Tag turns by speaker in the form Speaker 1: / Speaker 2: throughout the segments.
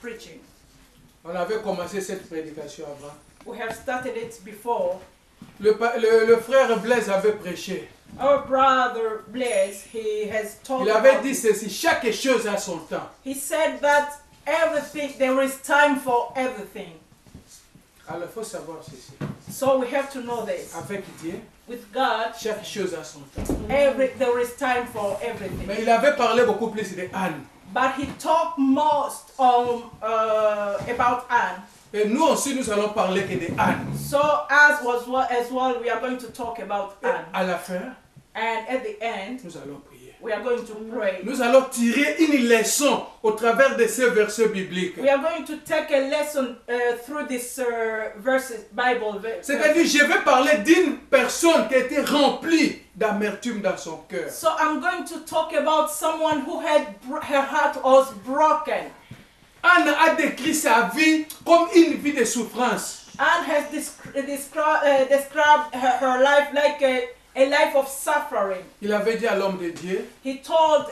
Speaker 1: preaching.
Speaker 2: On avait commencé cette prédication avant.
Speaker 1: We have started it before.
Speaker 2: Le frère Blaise avait prêché.
Speaker 1: Our brother Blaise, he has talked
Speaker 2: Il avait
Speaker 1: about
Speaker 2: dit
Speaker 1: it.
Speaker 2: ceci, chaque chose a son temps.
Speaker 1: He said that everything, there is time for everything.
Speaker 2: Alors il faut savoir ceci.
Speaker 1: So we have to know this.
Speaker 2: Avec Dieu,
Speaker 1: With God,
Speaker 2: chaque chose a son temps.
Speaker 1: there is time for everything.
Speaker 2: Mais il avait parlé beaucoup plus de Anne.
Speaker 1: But he talked most about Anne.
Speaker 2: Et nous aussi, nous allons parler que de Anne.
Speaker 1: So as well, we are going to talk about
Speaker 2: Et
Speaker 1: Anne.
Speaker 2: à la fin,
Speaker 1: And at the end,
Speaker 2: nous allons prier.
Speaker 1: we are going to pray.
Speaker 2: Nous allons tirer une leçon au travers de ces versets bibliques.
Speaker 1: We are going to take a lesson through this verses, Bible verses.
Speaker 2: C'est-à-dire, je vais parler d'une personne qui a été remplie d'amertume dans son cœur.
Speaker 1: So I'm going to talk about someone who had her heart was broken.
Speaker 2: Anne a décrit sa vie comme une vie de souffrance.
Speaker 1: Anne has described her life like a life of suffering.
Speaker 2: Il avait dit à l'homme de Dieu,
Speaker 1: He told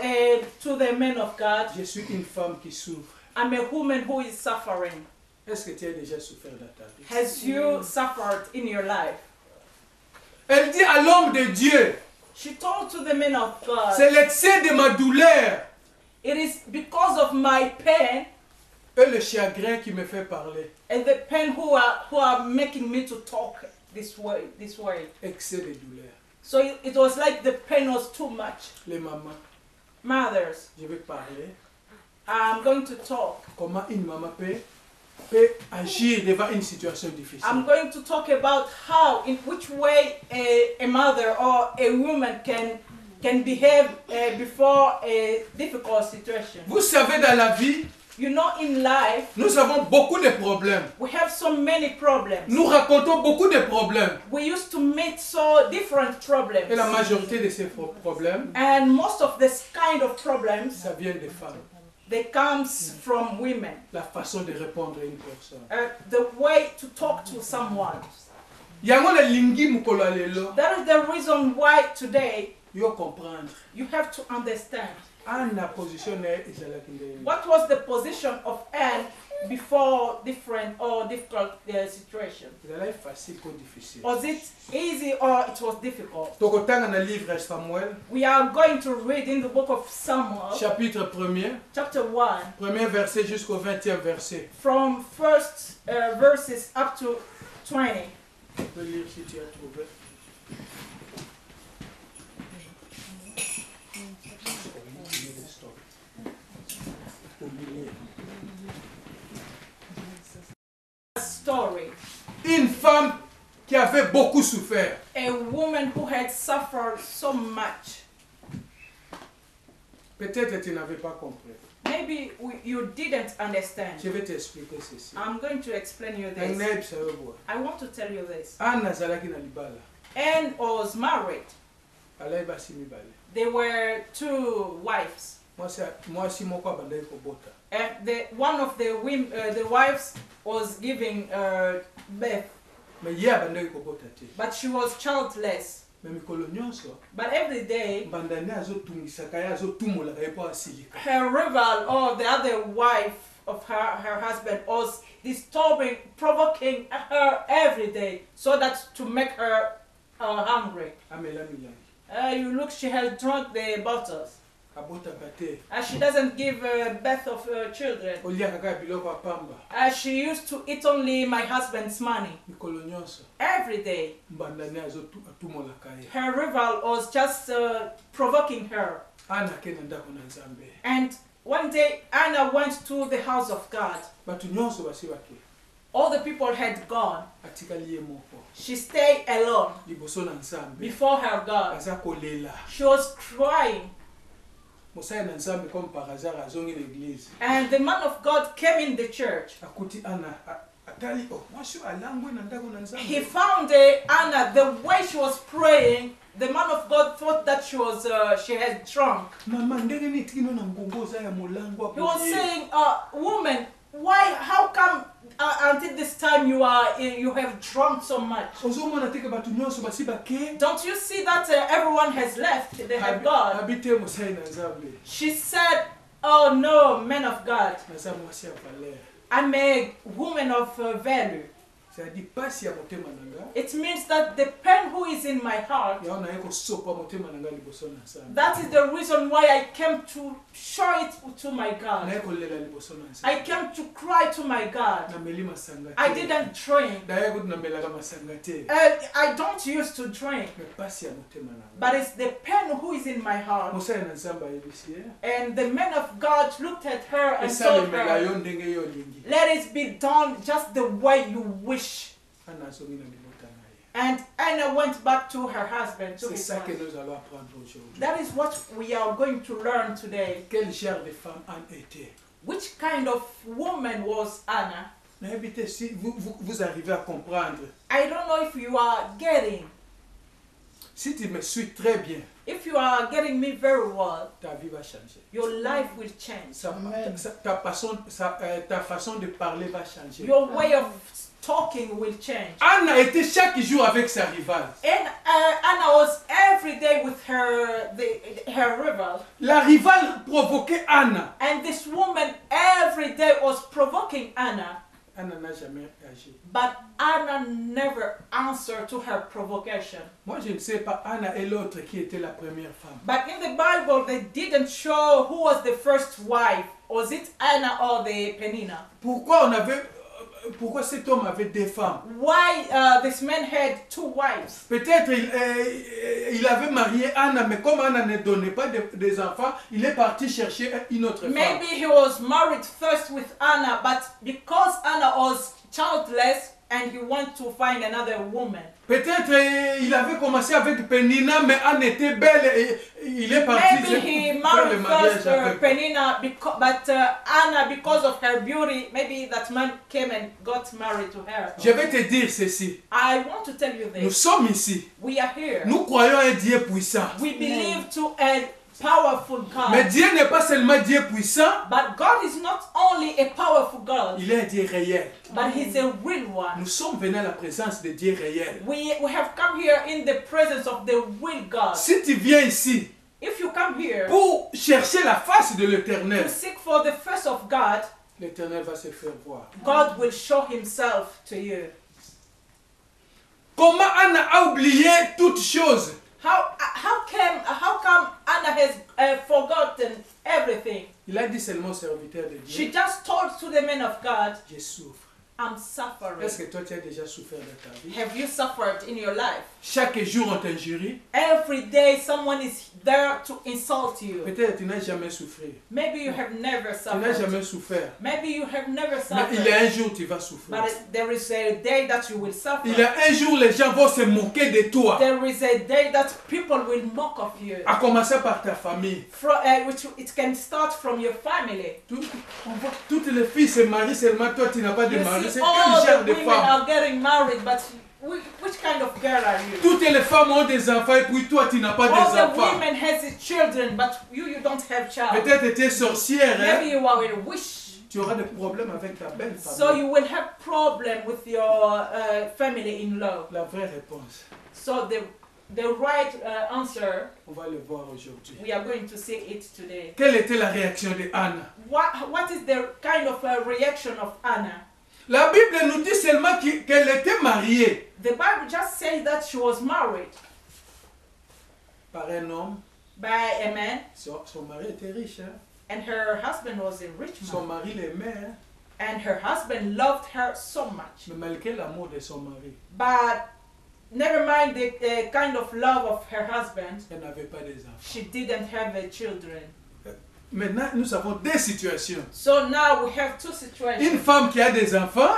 Speaker 1: to the man of God,
Speaker 2: je suis une femme qui souffre.
Speaker 1: I'm a woman who is suffering.
Speaker 2: Est-ce que tu as déjà souffert dans ta vie?
Speaker 1: Has you suffered in your life?
Speaker 2: Elle dit à l'homme de Dieu,
Speaker 1: She told to the man of God,
Speaker 2: c'est l'excès de ma douleur
Speaker 1: it is because of my pain
Speaker 2: et le chagrin qui me fait parler.
Speaker 1: and the pain who are making me to talk this way.
Speaker 2: Excès de douleur.
Speaker 1: So it was like the pain was too much.
Speaker 2: Les mamans,
Speaker 1: Mothers,
Speaker 2: je vais parler
Speaker 1: I'm going to talk.
Speaker 2: comment une maman peut agir devant une situation difficile.
Speaker 1: I'm going to talk about how, in which way a mother or a woman can behave before a difficult situation.
Speaker 2: Vous savez, dans la vie,
Speaker 1: You know, in life,
Speaker 2: nous avons beaucoup de problèmes.
Speaker 1: we have so many problems.
Speaker 2: Nous racontons beaucoup de problèmes.
Speaker 1: We used to meet so different problems.
Speaker 2: Et la majorité de ces problèmes,
Speaker 1: And most of this kind of problems,
Speaker 2: ça vient des femmes.
Speaker 1: they comes from women.
Speaker 2: La façon de répondre à une personne.
Speaker 1: The way to talk to someone.
Speaker 2: Yango le lingi mukolo lelo.
Speaker 1: That is the reason why today
Speaker 2: Yo comprendre.
Speaker 1: you have to understand
Speaker 2: Anna positionné ezalaki ndenge.
Speaker 1: what was the position of Anne before different or difficult situation.
Speaker 2: Ezalaki facile ou difficile.
Speaker 1: Was it easy or it was difficult?
Speaker 2: Tokotanga na livre Samuel,
Speaker 1: We are going to read in the book of Samuel,
Speaker 2: chapitre 1er,
Speaker 1: chapter 1,
Speaker 2: premier verset jusqu'au 20e verset.
Speaker 1: from first verses up to 20.
Speaker 2: Tu peux lire si tu as trouvé.
Speaker 1: Story.
Speaker 2: Une femme qui avait beaucoup souffert.
Speaker 1: A woman who had suffered so much.
Speaker 2: Peut-être tu n'avais pas compris.
Speaker 1: Maybe you didn't understand.
Speaker 2: Je vais t'expliquer ceci.
Speaker 1: I'm going to explain you this. I want to tell you this.
Speaker 2: Anne azalaki na libala.
Speaker 1: Anne was married.
Speaker 2: Alai basi mibale.
Speaker 1: There were two wives.
Speaker 2: Mwasi moko abandaki kobota.
Speaker 1: And one of the wives was giving birth,
Speaker 2: Mais ye abandaki kobota te.
Speaker 1: but she was childless.
Speaker 2: Mais mikolo nyonso
Speaker 1: But every day,
Speaker 2: bandani azotungisaka ye azotumolaka ye mpo asilika.
Speaker 1: her rival or the other wife of her husband was disturbing, provoking her every day, so that to make her hungry.
Speaker 2: Amela milangi.
Speaker 1: You look, she has drunk the bottles.
Speaker 2: Abotaka te.
Speaker 1: She doesn't give birth of children.
Speaker 2: Olia kaka biloko apamba.
Speaker 1: She used to eat only my husband's money.
Speaker 2: Mikolo nyonso
Speaker 1: Every day.
Speaker 2: bandani atumolaka ye.
Speaker 1: Her rival was just provoking her.
Speaker 2: Anna akende ndako na Nzambe.
Speaker 1: And one day, Anna went to the house of God.
Speaker 2: Bato nyonso basi bake.
Speaker 1: All the people had gone.
Speaker 2: Atikali ye moko.
Speaker 1: She stayed alone
Speaker 2: Liboso na Nzambe.
Speaker 1: before her God.
Speaker 2: Aza kolela.
Speaker 1: She was crying.
Speaker 2: Mosaya na Nzambe comme par hasard azongi na église.
Speaker 1: And the man of God came in the church.
Speaker 2: Akuti Anna atali mwasi alangwe na ndako na Nzambe.
Speaker 1: He found Anna, the way she was praying, the man of God thought that she had drunk.
Speaker 2: Mama ndenge ni tikino na ngongo za ya molango apo.
Speaker 1: He was saying, woman, why, how come until this time you have drunk so much? Don't you see that everyone has left? They have gone. She said, oh no, man of God,
Speaker 2: naza mwasi ya valeur.
Speaker 1: I'm a woman of value.
Speaker 2: C'est-à-dire pasi ya motema nanga.
Speaker 1: It means that the pain who is in my heart,
Speaker 2: Ya ona yeko sopa motema nanga liboso na sa.
Speaker 1: that is the reason why I came to show it to my
Speaker 2: Na
Speaker 1: God.
Speaker 2: yeko lela liboso na sa.
Speaker 1: I came to cry to my God.
Speaker 2: Na meli masanga.
Speaker 1: I didn't drink.
Speaker 2: Da yeko na melaka masanga te.
Speaker 1: I don't used to drink.
Speaker 2: Me pasi ya motema nanga.
Speaker 1: But it's the pain who is in my heart.
Speaker 2: Mosala na nzamba yebisi.
Speaker 1: And the man of God looked at her and
Speaker 2: Esa
Speaker 1: told
Speaker 2: le mela yo
Speaker 1: her,
Speaker 2: ndenge yo lingi.
Speaker 1: let it be done just the way you wish.
Speaker 2: Ana songi na libota na ye.
Speaker 1: And Anna went back to her husband. To
Speaker 2: C'est
Speaker 1: his
Speaker 2: ça que
Speaker 1: wife.
Speaker 2: nous allons apprendre aujourd'hui.
Speaker 1: That is what we are going to learn today.
Speaker 2: Quel genre de femme Anne était?
Speaker 1: Which kind of woman was Anna?
Speaker 2: Mais si vous arrivez à comprendre,
Speaker 1: I don't know if you are getting.
Speaker 2: si tu me suis très bien,
Speaker 1: If you are getting me very well,
Speaker 2: ta vie va changer.
Speaker 1: your life will change.
Speaker 2: Ta façon de parler va changer.
Speaker 1: Your way of talking will change.
Speaker 2: Anne a été chaque jour avec sa rivale.
Speaker 1: And Anna was every day with her rival.
Speaker 2: La rivale provoquait Anne.
Speaker 1: And this woman every day was provoking Anna.
Speaker 2: Anne n'a jamais agi.
Speaker 1: But Anna never answered to her provocation.
Speaker 2: Moi, je ne sais pas Anne et l'autre qui était la première femme.
Speaker 1: But in the Bible, they didn't show who was the first wife. Was it Anna or the Penina?
Speaker 2: Pourquoi cet homme avait deux femmes?
Speaker 1: Why this man had two wives?
Speaker 2: Peut-être il avait marié Anna, mais comme Anna ne donnait pas des enfants, il est parti chercher une autre femme.
Speaker 1: Maybe he was married first with Anna, but because Anna was childless and he went to find another woman.
Speaker 2: Peut-être il avait commencé avec Penina, mais Anne était belle et il est parti
Speaker 1: Maybe he
Speaker 2: faire le
Speaker 1: married
Speaker 2: mariage
Speaker 1: first
Speaker 2: avec.
Speaker 1: Penina, but Anna, because of her beauty, maybe that man came and got married to her.
Speaker 2: Je vais te dire ceci.
Speaker 1: I want to tell you
Speaker 2: Nous
Speaker 1: this.
Speaker 2: sommes ici.
Speaker 1: We are here.
Speaker 2: Nous croyons un Dieu puissant.
Speaker 1: We believe to a powerful
Speaker 2: Mais
Speaker 1: God.
Speaker 2: Dieu n'est pas seulement Dieu puissant,
Speaker 1: But God is not only a powerful God,
Speaker 2: il est un Dieu réel.
Speaker 1: but He's a real one.
Speaker 2: Nous sommes venus à la présence de Dieu réel.
Speaker 1: We have come here in the presence of the real God.
Speaker 2: Si tu viens ici
Speaker 1: If you come here
Speaker 2: pour chercher la face de
Speaker 1: to
Speaker 2: l'Éternel,
Speaker 1: seek for the face of God,
Speaker 2: l'Éternel va se faire voir.
Speaker 1: God will show Himself to you.
Speaker 2: Comment Anne a oublié toutes choses?
Speaker 1: How come Anna has forgotten everything?
Speaker 2: Il a dit seulement au serviteur de
Speaker 1: She
Speaker 2: Dieu,
Speaker 1: just told to the man of God,
Speaker 2: je souffre.
Speaker 1: I'm suffering.
Speaker 2: Est-ce que toi tu as déjà souffert dans ta vie?
Speaker 1: Have you suffered in your life?
Speaker 2: Chaque jour on t'injurie.
Speaker 1: Every day someone is there to insult you.
Speaker 2: Peut-être tu n'as jamais souffert.
Speaker 1: Maybe you have never
Speaker 2: Tu n'as
Speaker 1: suffered.
Speaker 2: jamais souffert.
Speaker 1: Maybe you have never
Speaker 2: Mais il y a
Speaker 1: suffered.
Speaker 2: un jour tu vas souffrir.
Speaker 1: But there is a day that you will suffer.
Speaker 2: Il y a un jour les gens vont se moquer de toi.
Speaker 1: There is a day that people will mock of you.
Speaker 2: À commencer par ta famille.
Speaker 1: Which it can start from your family.
Speaker 2: Toutes les filles se marient seulement, toi tu n'as pas de
Speaker 1: You
Speaker 2: mari.
Speaker 1: see,
Speaker 2: C'est
Speaker 1: all
Speaker 2: quel genre
Speaker 1: the
Speaker 2: de
Speaker 1: women
Speaker 2: femme?
Speaker 1: are getting married, but which kind of girl are you?
Speaker 2: Toutes les femmes ont des enfants et puis toi tu n'as pas
Speaker 1: All
Speaker 2: des
Speaker 1: the
Speaker 2: enfants.
Speaker 1: women has children, but you don't have child.
Speaker 2: Peut-être tu es sorcière, hein?
Speaker 1: Maybe you are a witch,
Speaker 2: Tu auras des problèmes avec ta belle famille.
Speaker 1: so you will have problem with your family-in-law.
Speaker 2: La vraie réponse,
Speaker 1: So the right answer,
Speaker 2: on va le voir aujourd'hui.
Speaker 1: we are going to see it today.
Speaker 2: Quelle était la réaction de Anne?
Speaker 1: What is the kind of reaction of Anna?
Speaker 2: La Bible nous dit seulement qu'elle était mariée
Speaker 1: The Bible just says that she was married
Speaker 2: par un homme.
Speaker 1: by a man,
Speaker 2: Son mari était riche, hein?
Speaker 1: and her husband was a rich
Speaker 2: Son
Speaker 1: man.
Speaker 2: mari l'aimait, hein?
Speaker 1: And her husband loved her so much.
Speaker 2: Mais malgré l'amour de son mari,
Speaker 1: But never mind the kind of love of her husband,
Speaker 2: elle n'avait pas des enfants.
Speaker 1: she didn't have children.
Speaker 2: Maintenant, nous avons deux situations.
Speaker 1: So now we have two
Speaker 2: Une
Speaker 1: situations.
Speaker 2: femme qui a des enfants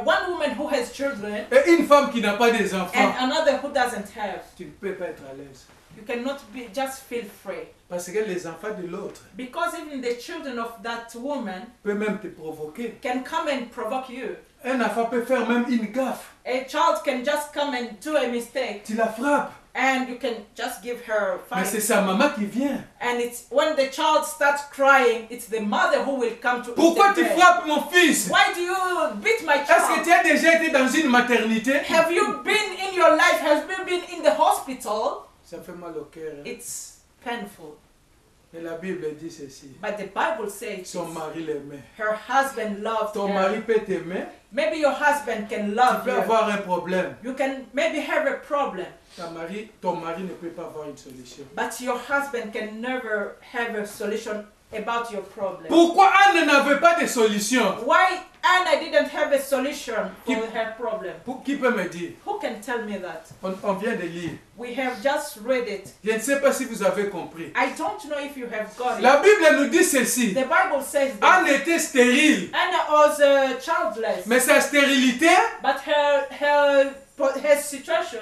Speaker 1: One woman who has children
Speaker 2: et une femme qui n'a pas des
Speaker 1: and
Speaker 2: enfants.
Speaker 1: another who doesn't have.
Speaker 2: Tu ne peux pas être à l'aise.
Speaker 1: You cannot just feel free.
Speaker 2: Parce que les enfants de l'autre
Speaker 1: Because even the children of that woman
Speaker 2: peuvent même te provoquer.
Speaker 1: can come and provoke you.
Speaker 2: Un enfant peut faire même une gaffe.
Speaker 1: A child can just come and do a mistake
Speaker 2: Tu la frappes.
Speaker 1: and you can just give her
Speaker 2: Mais c'est
Speaker 1: five.
Speaker 2: sa maman qui vient.
Speaker 1: And it's when the child starts crying, it's the mother who will come to
Speaker 2: Pourquoi tu
Speaker 1: intervene.
Speaker 2: frappes mon fils?
Speaker 1: Why do you beat my
Speaker 2: Est-ce que
Speaker 1: child?
Speaker 2: tu as déjà été dans une maternité?
Speaker 1: Have you been in your life? Have you been in the hospital?
Speaker 2: Ça fait mal au cœur. Hein?
Speaker 1: It's painful.
Speaker 2: Et la Bible dit ceci.
Speaker 1: But the Bible says
Speaker 2: Son
Speaker 1: this.
Speaker 2: mari l'aimait.
Speaker 1: Her husband loved
Speaker 2: Ton
Speaker 1: her.
Speaker 2: mari peut t'aimer.
Speaker 1: Maybe your husband can
Speaker 2: Tu
Speaker 1: love
Speaker 2: peux
Speaker 1: you.
Speaker 2: avoir un problème.
Speaker 1: You can maybe have a problem,
Speaker 2: Ton mari ne peut pas avoir une solution.
Speaker 1: but your husband can never have a solution about your problem.
Speaker 2: Pourquoi Anne n'avait pas de solution?
Speaker 1: Why Anna didn't have a solution for
Speaker 2: Qui-
Speaker 1: her problem?
Speaker 2: Qui peut me dire?
Speaker 1: Who can tell me that?
Speaker 2: On vient de lire.
Speaker 1: We have just read it.
Speaker 2: Je ne sais pas si vous avez compris.
Speaker 1: I don't know if you have got it.
Speaker 2: La Bible nous dit ceci.
Speaker 1: The Bible says
Speaker 2: Anne
Speaker 1: that
Speaker 2: était stérile.
Speaker 1: Anna was childless,
Speaker 2: Mais sa stérilité
Speaker 1: but her situation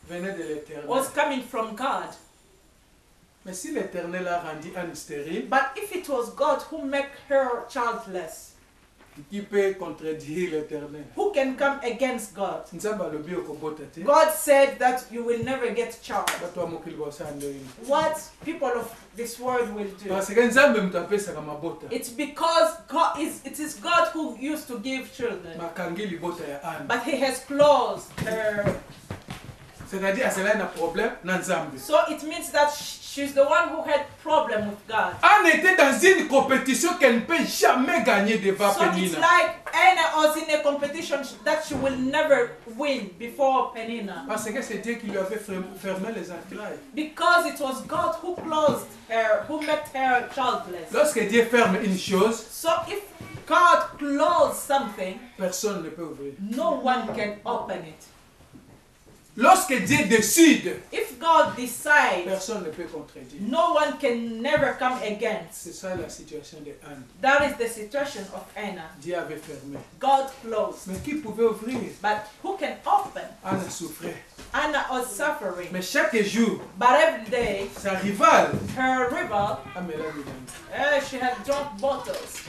Speaker 2: venait de l'Éternel.
Speaker 1: was coming from God.
Speaker 2: Mais si l'Éternel a rendu Anne stérile,
Speaker 1: But if it was God who made her childless,
Speaker 2: qui peut contredire l'Éternel?
Speaker 1: who can come against God?
Speaker 2: Nzamba alobi okobota te.
Speaker 1: God said that you will never get child.
Speaker 2: Bato ya mokili baosandoyini.
Speaker 1: What people of this world will do?
Speaker 2: Parce que Nzambe mutu apesaka mabota.
Speaker 1: It's because it is God who used to give children,
Speaker 2: Makangi libota ya Anne.
Speaker 1: but He has closed her.
Speaker 2: C'est-à-dire asala na problème na Nzambe.
Speaker 1: So it means that she's the one who had problem with God.
Speaker 2: Anne était dans une compétition qu'elle ne peut jamais gagner devant
Speaker 1: So it's
Speaker 2: Pénina.
Speaker 1: like Anna was in a competition that she will never win before Penina,
Speaker 2: Parce que c'est Dieu qui lui avait fermé les entrailles.
Speaker 1: because it was God who closed her, who made her childless.
Speaker 2: Lorsque Dieu ferme une chose,
Speaker 1: So if God closed something,
Speaker 2: personne ne peut ouvrir.
Speaker 1: no one can open it.
Speaker 2: Lorsque Dieu décide,
Speaker 1: If God decides,
Speaker 2: personne ne peut contredire.
Speaker 1: no one can never come against.
Speaker 2: C'est ça la situation de Anne.
Speaker 1: That is the situation of Anna.
Speaker 2: Dieu avait fermé.
Speaker 1: God closed.
Speaker 2: Mais qui pouvait ouvrir?
Speaker 1: But who can open?
Speaker 2: Anne souffrait.
Speaker 1: Anna was suffering.
Speaker 2: Mais chaque jour,
Speaker 1: But every day,
Speaker 2: sa rivale
Speaker 1: her rival,
Speaker 2: a mélangé l'âme.
Speaker 1: she had drunk bottles.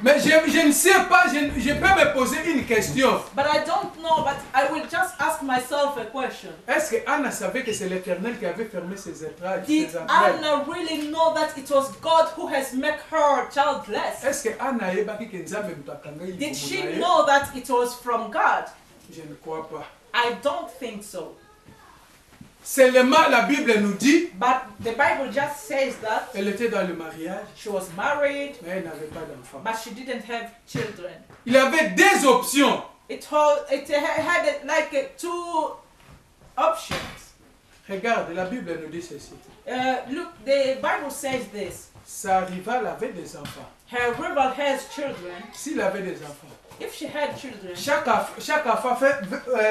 Speaker 2: Mais je ne sais pas, je peux me poser une question.
Speaker 1: But I don't know, but I will just ask myself a question.
Speaker 2: Est-ce que Anne savait que c'est l'Éternel qui avait fermé ses entrailles?
Speaker 1: Did
Speaker 2: ses entrailles?
Speaker 1: Anna really know that it was God who has made her childless?
Speaker 2: Est-ce que Anne ayebaki que Nzambe mutu akanga
Speaker 1: Did
Speaker 2: libumu
Speaker 1: she
Speaker 2: na ye?
Speaker 1: know that it was from God?
Speaker 2: Je ne crois pas.
Speaker 1: I don't think so.
Speaker 2: Seulement la Bible nous dit,
Speaker 1: But the Bible just says that
Speaker 2: elle était dans le mariage,
Speaker 1: she was married,
Speaker 2: mais elle n'avait pas d'enfant.
Speaker 1: but she didn't have children.
Speaker 2: Il y avait deux options.
Speaker 1: It had like two options.
Speaker 2: Regarde, la Bible nous dit ceci.
Speaker 1: Look, the Bible says this.
Speaker 2: Sa rivale avait des enfants.
Speaker 1: Her rival has children.
Speaker 2: S'il avait des enfants,
Speaker 1: If she had children,
Speaker 2: chaque enfant fait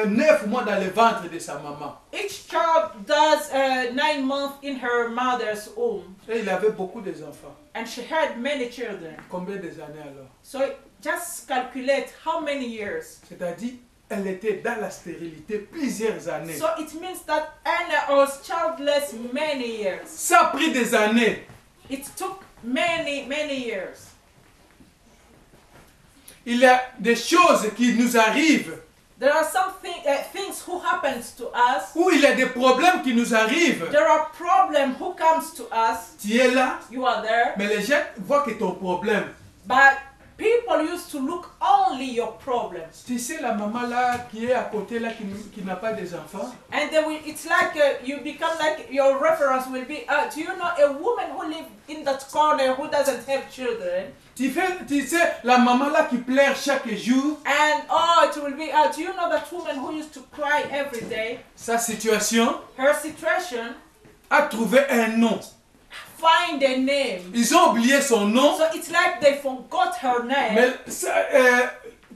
Speaker 2: 9 mois dans le ventre de sa maman.
Speaker 1: each child does 9 months in her mother's womb.
Speaker 2: Et il avait beaucoup d'enfants.
Speaker 1: And she had many children.
Speaker 2: Combien des années alors?
Speaker 1: So just calculate how many years.
Speaker 2: C'est-à-dire, elle était dans la stérilité plusieurs années.
Speaker 1: So it means that Anna was childless many years.
Speaker 2: Ça a pris des années.
Speaker 1: It took many years.
Speaker 2: Il y a des choses qui nous arrivent,
Speaker 1: There are things who happens to us.
Speaker 2: où il y a des problèmes qui nous arrivent.
Speaker 1: There are problems who comes to us.
Speaker 2: Tu es là,
Speaker 1: You are there.
Speaker 2: mais les gens voient que ton problème.
Speaker 1: But people used to look only your problems.
Speaker 2: Tu sais, la maman là qui est à côté là qui n'a pas des enfants.
Speaker 1: And it's like you become like your reference will be, do you know a woman who lives in that corner who doesn't have children?
Speaker 2: Tu sais, la maman là qui pleure chaque jour.
Speaker 1: And it will be, do you know that woman who used to cry every day?
Speaker 2: Sa situation
Speaker 1: Her situation,
Speaker 2: a trouvé un nom.
Speaker 1: find a name.
Speaker 2: Ils ont oublié son nom,
Speaker 1: So it's like they forgot her name.
Speaker 2: mais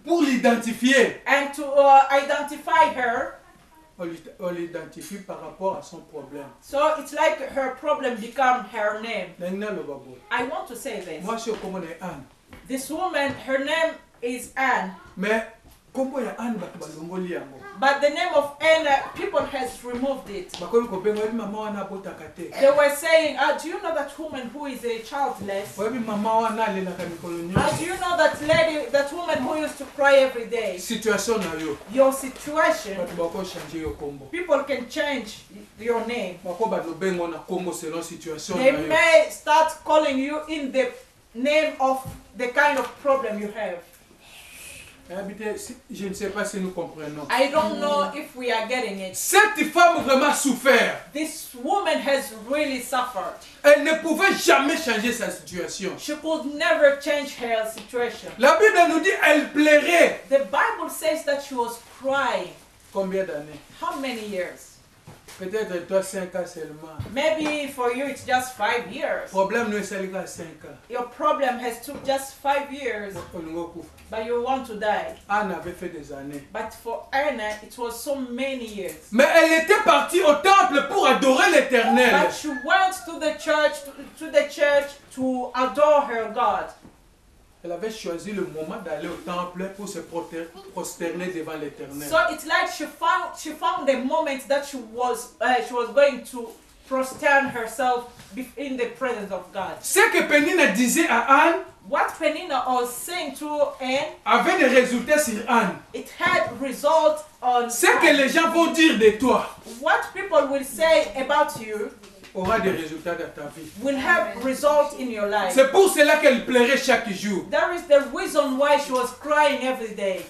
Speaker 2: pour l'identifier,
Speaker 1: And to identify her,
Speaker 2: on l'identifie par rapport à son problème.
Speaker 1: so it's like her problem become her name.
Speaker 2: Maintenant, le babo.
Speaker 1: I want to say this.
Speaker 2: Moi, je suis comme Anne.
Speaker 1: This woman, her name is Anne.
Speaker 2: Mais comment ya Anne bato balongoli yango?
Speaker 1: But the name of Anna, people has removed it.
Speaker 2: Bakomi kobenga webi mama wana abotaka te.
Speaker 1: They were saying, do you know that woman who is a childless?
Speaker 2: Webi mama wana alelaka mikolo
Speaker 1: Do
Speaker 2: nyonso.
Speaker 1: you know that lady, that woman who used to cry every day?
Speaker 2: Situation na yo.
Speaker 1: Your situation,
Speaker 2: Bato bako changer yo kombo.
Speaker 1: people can change your name.
Speaker 2: Bako bato bengo na kombo selon situation
Speaker 1: They
Speaker 2: na yo.
Speaker 1: may start calling you in the name of the kind of problem you have.
Speaker 2: Je ne sais pas si nous comprenons.
Speaker 1: I don't know if we are getting it.
Speaker 2: Cette femme vraiment souffert.
Speaker 1: This woman has really suffered.
Speaker 2: Elle ne pouvait jamais changer sa situation.
Speaker 1: She could never change her situation.
Speaker 2: La Bible nous dit elle pleurait.
Speaker 1: The Bible says that she was crying.
Speaker 2: Combien d'années?
Speaker 1: How many years?
Speaker 2: Peut-être toi 5 ans seulement.
Speaker 1: Maybe for you it's just 5 years.
Speaker 2: Problème nous seulement 5 ans.
Speaker 1: Your problem has took just 5 years, but you want to die.
Speaker 2: Anne avait fait des années.
Speaker 1: But for Anna, it was so many years.
Speaker 2: Mais elle était partie au temple pour adorer l'Éternel.
Speaker 1: But she went to the church to adore her God.
Speaker 2: Elle avait choisi le moment d'aller au temple pour se prosterner devant l'Éternel.
Speaker 1: So it's like she found the moment that she was going to prostern herself in the presence of God.
Speaker 2: Ce que Pénina disait à Anne,
Speaker 1: What Penina was saying to Anne,
Speaker 2: avait des résultats sur Anne.
Speaker 1: it had result on
Speaker 2: Ce que les gens vont dire de toi
Speaker 1: what people will say about you
Speaker 2: aura des résultats dans ta vie.
Speaker 1: will have result in your life.
Speaker 2: C'est pour cela qu'elle pleurait chaque jour.
Speaker 1: That is the reason why she was crying every day.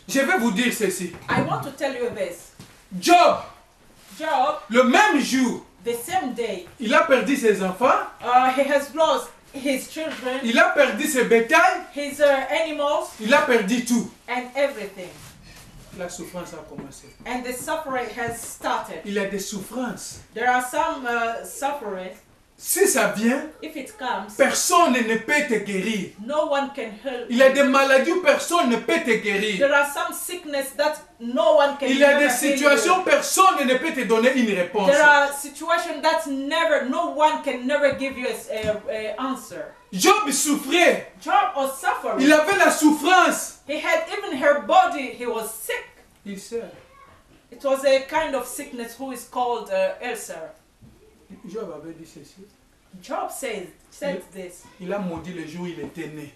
Speaker 2: Je vais vous dire ceci.
Speaker 1: I want to tell you this.
Speaker 2: Job,
Speaker 1: Job,
Speaker 2: le même jour,
Speaker 1: the same day,
Speaker 2: il a perdu ses enfants,
Speaker 1: he has lost his children,
Speaker 2: il a perdu ses bétails,
Speaker 1: his animals,
Speaker 2: il a perdu tout.
Speaker 1: and everything.
Speaker 2: La souffrance a commencé.
Speaker 1: And the suffering has started.
Speaker 2: Il y a des souffrances.
Speaker 1: There are some suffering.
Speaker 2: Si ça vient,
Speaker 1: If it comes,
Speaker 2: personne ne peut te guérir.
Speaker 1: no one can help.
Speaker 2: Il y a des maladies où personne ne peut te guérir.
Speaker 1: There are some sickness that no one can.
Speaker 2: Il y a des
Speaker 1: never heal
Speaker 2: situations
Speaker 1: you.
Speaker 2: où personne ne peut te donner une réponse.
Speaker 1: There are situations that no one can never give you a answer.
Speaker 2: Job souffrait.
Speaker 1: Job was suffering.
Speaker 2: Il avait la souffrance.
Speaker 1: He had even her body. He was sick.
Speaker 2: Il sait.
Speaker 1: It was a kind of sickness who is called ulcer.
Speaker 2: Job avait dit ceci.
Speaker 1: Job said this.
Speaker 2: Il a maudit le jour où il était né.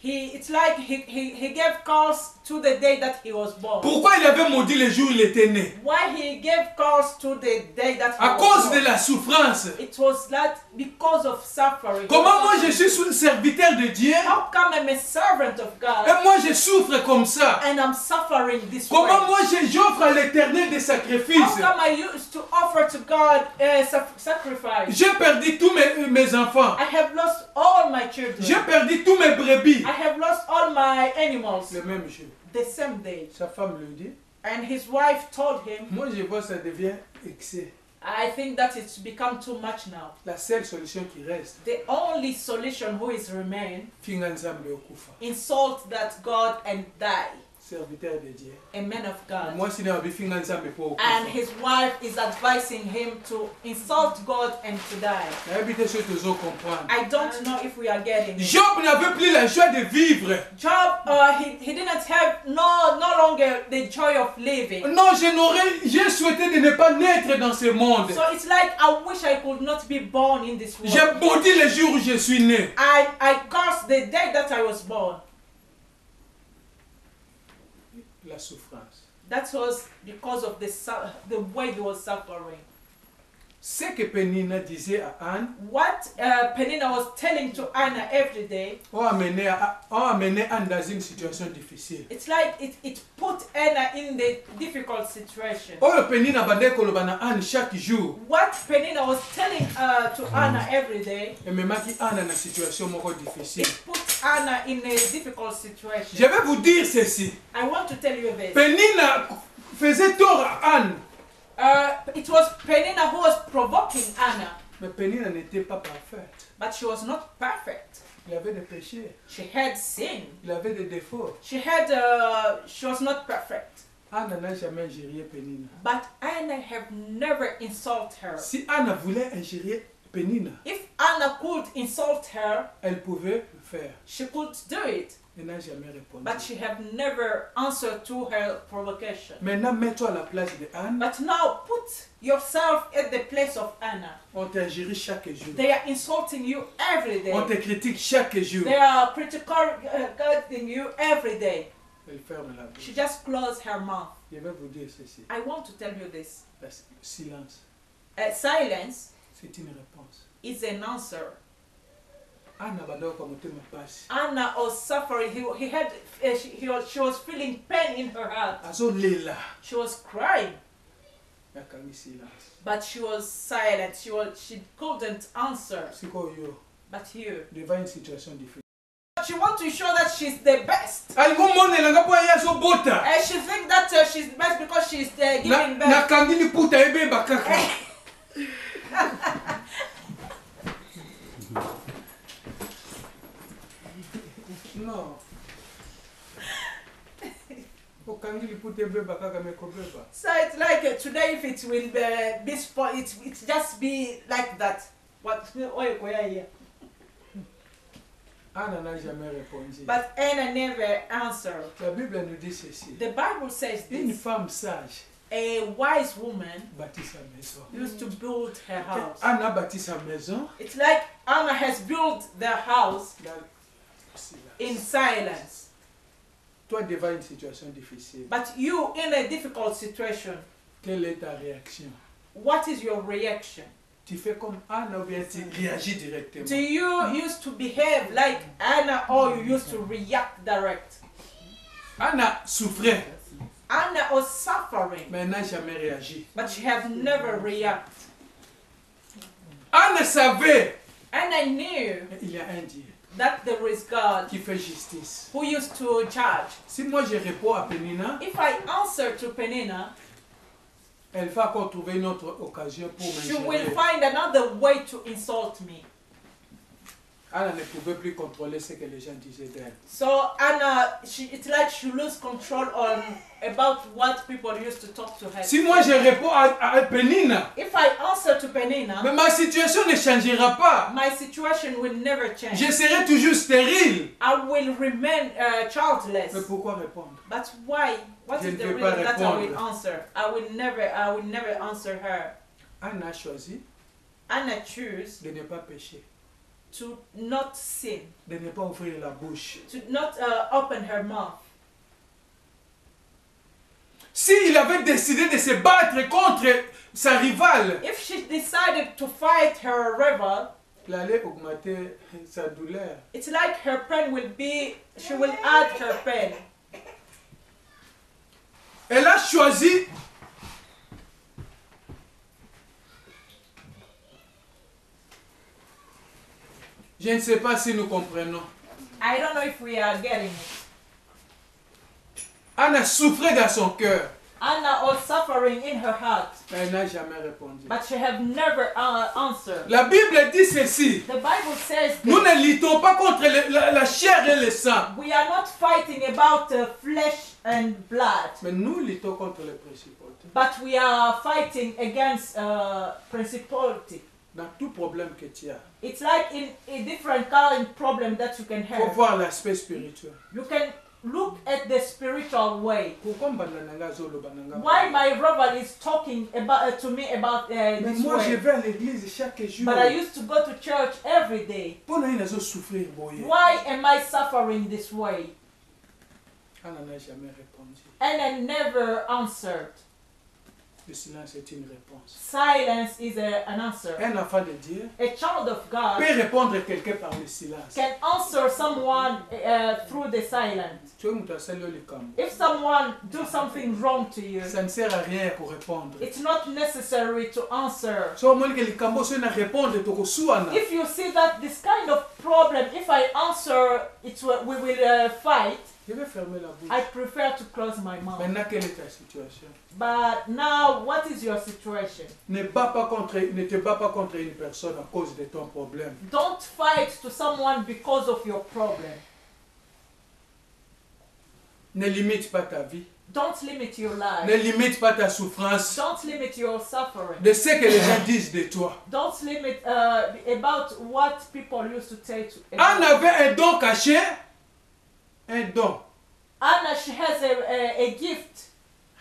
Speaker 1: It's like he gave curse to the day that he was born.
Speaker 2: Pourquoi il avait maudit le jour où il était né?
Speaker 1: Why he gave curse to the day that he
Speaker 2: À
Speaker 1: was
Speaker 2: cause
Speaker 1: born?
Speaker 2: de la souffrance.
Speaker 1: It was that because of suffering.
Speaker 2: Comment moi je suis serviteur de Dieu
Speaker 1: How come I'm a servant of God
Speaker 2: et moi je souffre comme ça?
Speaker 1: and I'm suffering this
Speaker 2: Comment
Speaker 1: way?
Speaker 2: moi j'offre à l'Éternel des
Speaker 1: How
Speaker 2: sacrifices?
Speaker 1: come I used to offer to God a sacrifice?
Speaker 2: J'ai perdu tous mes enfants.
Speaker 1: I have lost all my children.
Speaker 2: J'ai perdu tous mes brebis.
Speaker 1: I have lost all my animals.
Speaker 2: Le même jour.
Speaker 1: The same day.
Speaker 2: Sa femme lui dit,
Speaker 1: And his wife told him,
Speaker 2: moi je vois ça devient excès.
Speaker 1: I think that it's become too much now.
Speaker 2: La seule solution qui reste,
Speaker 1: The only solution who is remain,
Speaker 2: finga nzambe okufa.
Speaker 1: insult that God and die.
Speaker 2: Serviteur de Dieu.
Speaker 1: A man of God.
Speaker 2: Moi si na finga nzambe po
Speaker 1: And
Speaker 2: okufa.
Speaker 1: his wife is advising him to insult God and to die.
Speaker 2: Na habite ce que vous comprendre.
Speaker 1: I don't know if we are getting it.
Speaker 2: Job n'avait plus la joie de vivre.
Speaker 1: Job, he didn't have no longer the joy of living.
Speaker 2: Non, j'ai souhaité de ne pas naître dans ce monde.
Speaker 1: So it's like I wish I could not be born in this
Speaker 2: J'ai
Speaker 1: world.
Speaker 2: maudit le jour où je suis né.
Speaker 1: I cursed the day that I was born.
Speaker 2: La souffrance.
Speaker 1: That was because of the way he was suffering.
Speaker 2: Ce que Pénina disait à Anne,
Speaker 1: What Penina was telling to Anna every day,
Speaker 2: ont amené Anne dans une situation difficile.
Speaker 1: it's like it put Anna in the difficult situation.
Speaker 2: Oyo Pénina bandait koloba na Anne chaque jour.
Speaker 1: What Penina was telling to Anna every day,
Speaker 2: Ememaki Anne na situation moko difficile.
Speaker 1: it put Anna in a difficult
Speaker 2: Je
Speaker 1: situation.
Speaker 2: vais vous dire ceci.
Speaker 1: I want to tell you this.
Speaker 2: Pénina faisait tort à Anne.
Speaker 1: It was Penina who was provoking Anna,
Speaker 2: Mais Pénina n'était pas parfaite.
Speaker 1: but she was not perfect.
Speaker 2: Il avait des péchés.
Speaker 1: She had sin.
Speaker 2: Il avait des défauts.
Speaker 1: She was not perfect.
Speaker 2: Anne n'a jamais injurié Pénina.
Speaker 1: But Anna have never insulted her.
Speaker 2: Si Anne voulait injurier Pénina,
Speaker 1: If Anna could insult her,
Speaker 2: elle pouvait le faire.
Speaker 1: she could do it.
Speaker 2: Elle n'a jamais répondu.
Speaker 1: But she have never answered to her provocation.
Speaker 2: Maintenant, mets-toi à la place de Anne.
Speaker 1: But now put yourself at the place of Anna.
Speaker 2: On t'injurie chaque jour.
Speaker 1: They are insulting you every
Speaker 2: On
Speaker 1: day.
Speaker 2: te critique chaque jour.
Speaker 1: They are criticizing you every day.
Speaker 2: Elle ferme la bouche.
Speaker 1: She just closed her mouth.
Speaker 2: Je vais vous dire ceci.
Speaker 1: I want to tell you this.
Speaker 2: Le silence,
Speaker 1: Silence
Speaker 2: c'est une réponse.
Speaker 1: is an answer. Anna was suffering. She was feeling pain in her heart. She was crying. But she was silent. She couldn't answer. But here, she wants to show that she's the best. And she thinks that she's the best because she's giving birth.
Speaker 2: No.
Speaker 1: So it's like today, if it will be spot, it just be like that. What?
Speaker 2: Anna n'a jamais répondu.
Speaker 1: But Anna never answered.
Speaker 2: La Bible nous dit ceci.
Speaker 1: The Bible says
Speaker 2: Une
Speaker 1: this.
Speaker 2: femme sage.
Speaker 1: A wise woman
Speaker 2: bâtit sa maison.
Speaker 1: used to build her house.
Speaker 2: Anna bâtit sa maison.
Speaker 1: It's like Anna has built their house in silence.
Speaker 2: Toi devant une situation difficile.
Speaker 1: But you in a difficult situation,
Speaker 2: quelle est ta réaction?
Speaker 1: what is your reaction?
Speaker 2: Tu fais comme Anna ou bien tu réagis directement?
Speaker 1: Do you used to behave like Anna or you used to react direct?
Speaker 2: Anna souffrait.
Speaker 1: Anna was suffering,
Speaker 2: Mais elle n'a jamais réagi.
Speaker 1: but she has never reacted.
Speaker 2: Anna savait.
Speaker 1: Anna knew
Speaker 2: Il y a un Dieu
Speaker 1: that there is God
Speaker 2: qui fait justice.
Speaker 1: who used to judge.
Speaker 2: Si moi je réponds à Penina,
Speaker 1: If I answer to Penina,
Speaker 2: elle va encore trouver une autre occasion pour
Speaker 1: she will
Speaker 2: m'injurier.
Speaker 1: find another way to insult me.
Speaker 2: Anna ne pouvait plus contrôler ce que les gens disaient d'elle.
Speaker 1: So Anna, it's like she lose control on about what people used to talk to her.
Speaker 2: Si moi je réponds à Penina,
Speaker 1: If I answer to Penina,
Speaker 2: mais ma situation ne changera pas.
Speaker 1: my situation will never change.
Speaker 2: Je serai toujours stérile.
Speaker 1: I will remain childless.
Speaker 2: Mais pourquoi répondre?
Speaker 1: But why? What
Speaker 2: Je
Speaker 1: is
Speaker 2: ne
Speaker 1: the
Speaker 2: vais
Speaker 1: reason
Speaker 2: pas
Speaker 1: that I will
Speaker 2: répondre.
Speaker 1: answer? I will never answer her.
Speaker 2: Anna a choisi
Speaker 1: Anna choose
Speaker 2: de ne pas pécher,
Speaker 1: to not sin,
Speaker 2: de ne pas ouvrir la bouche.
Speaker 1: to not open her mouth.
Speaker 2: S'il avait décidé de se battre contre sa rivale,
Speaker 1: If she decided to fight her rival,
Speaker 2: il allait augmenter sa douleur.
Speaker 1: it's like her pain will be, she will add her pain.
Speaker 2: Elle a choisi je ne sais pas si nous comprenons.
Speaker 1: I don't know if we are getting it.
Speaker 2: Anna souffrait dans son cœur,
Speaker 1: Anna was suffering in her heart,
Speaker 2: mais elle n'a jamais répondu.
Speaker 1: but she have never answered.
Speaker 2: La Bible dit ceci.
Speaker 1: The Bible says
Speaker 2: Nous
Speaker 1: that
Speaker 2: ne luttons pas contre la chair et le sang,
Speaker 1: we are not fighting about flesh and blood,
Speaker 2: mais nous luttons contre les principautés.
Speaker 1: but we are fighting against principality.
Speaker 2: Dans tout problème que tu as,
Speaker 1: It's like in a different kind of problem that you can
Speaker 2: il faut
Speaker 1: have.
Speaker 2: voir l'aspect spirituel.
Speaker 1: You can look at the spiritual way.
Speaker 2: Pourquoi mbanda nanga azoloba nanga?
Speaker 1: Why my rival is talking about to me about
Speaker 2: Mais
Speaker 1: this
Speaker 2: moi je
Speaker 1: way?
Speaker 2: vais à l'église chaque jour.
Speaker 1: But I used to go to church every day.
Speaker 2: Pourquoi il a souffrir boye?
Speaker 1: Why am I suffering this way?
Speaker 2: Anna n'a jamais répondu.
Speaker 1: And I never answered.
Speaker 2: Le silence est une réponse.
Speaker 1: Silence is an answer.
Speaker 2: Un enfant de Dieu
Speaker 1: A child of God
Speaker 2: peut répondre à quelqu'un par le silence.
Speaker 1: can answer someone through the silence.
Speaker 2: Tu vois, mutasali le kambo.
Speaker 1: If someone do something wrong to you,
Speaker 2: Ça ne sert à rien pour répondre.
Speaker 1: it's not necessary to answer.
Speaker 2: So moi que le kambo so na répondre to kosuana.
Speaker 1: If you see that this kind of problem, if I answer, we will fight.
Speaker 2: Je vais fermer la bouche.
Speaker 1: I prefer to close my mouth.
Speaker 2: Maintenant quelle est ta situation?
Speaker 1: But now, what is your situation?
Speaker 2: Ne te bats pas contre une personne à cause de ton problème.
Speaker 1: Don't fight to someone because of your problem.
Speaker 2: Ne limite pas ta vie.
Speaker 1: Don't limit your
Speaker 2: Ne
Speaker 1: life.
Speaker 2: limite pas ta souffrance
Speaker 1: Don't limit your suffering.
Speaker 2: de ce que les gens disent de toi.
Speaker 1: Don't limit about what people used to say to
Speaker 2: Anne avait un don caché. Un don.
Speaker 1: Anna, she has a gift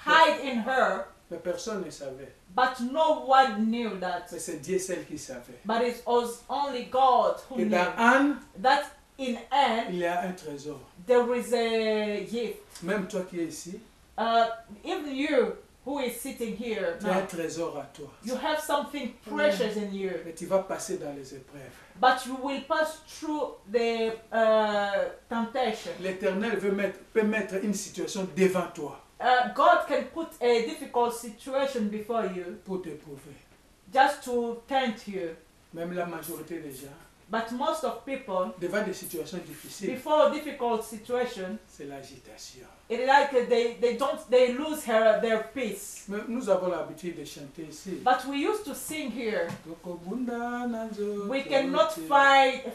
Speaker 1: hide in her,
Speaker 2: Mais personne ne savait.
Speaker 1: but no one knew that.
Speaker 2: Mais c'est Dieu seul qui savait.
Speaker 1: But it was only God who
Speaker 2: Que
Speaker 1: knew
Speaker 2: dans Anne,
Speaker 1: that in Anne
Speaker 2: il y a un trésor.
Speaker 1: there is a gift.
Speaker 2: Même toi qui es ici,
Speaker 1: Even you who is sitting here
Speaker 2: Tu as un
Speaker 1: now.
Speaker 2: trésor à toi.
Speaker 1: You have something precious in you.
Speaker 2: Mais tu vas passer dans les épreuves.
Speaker 1: But you will pass through the temptation.
Speaker 2: L'Éternel peut mettre une situation devant toi
Speaker 1: God can put a difficult situation before you
Speaker 2: pour t'éprouver.
Speaker 1: just to tempt you.
Speaker 2: Même la majorité des gens,
Speaker 1: But most of people,
Speaker 2: devant des situations difficiles,
Speaker 1: before a difficult situation,
Speaker 2: c'est l'agitation.
Speaker 1: it's like they lose their peace.
Speaker 2: Mais nous avons l'habitude de chanter ici.
Speaker 1: But we used to sing here. We cannot fight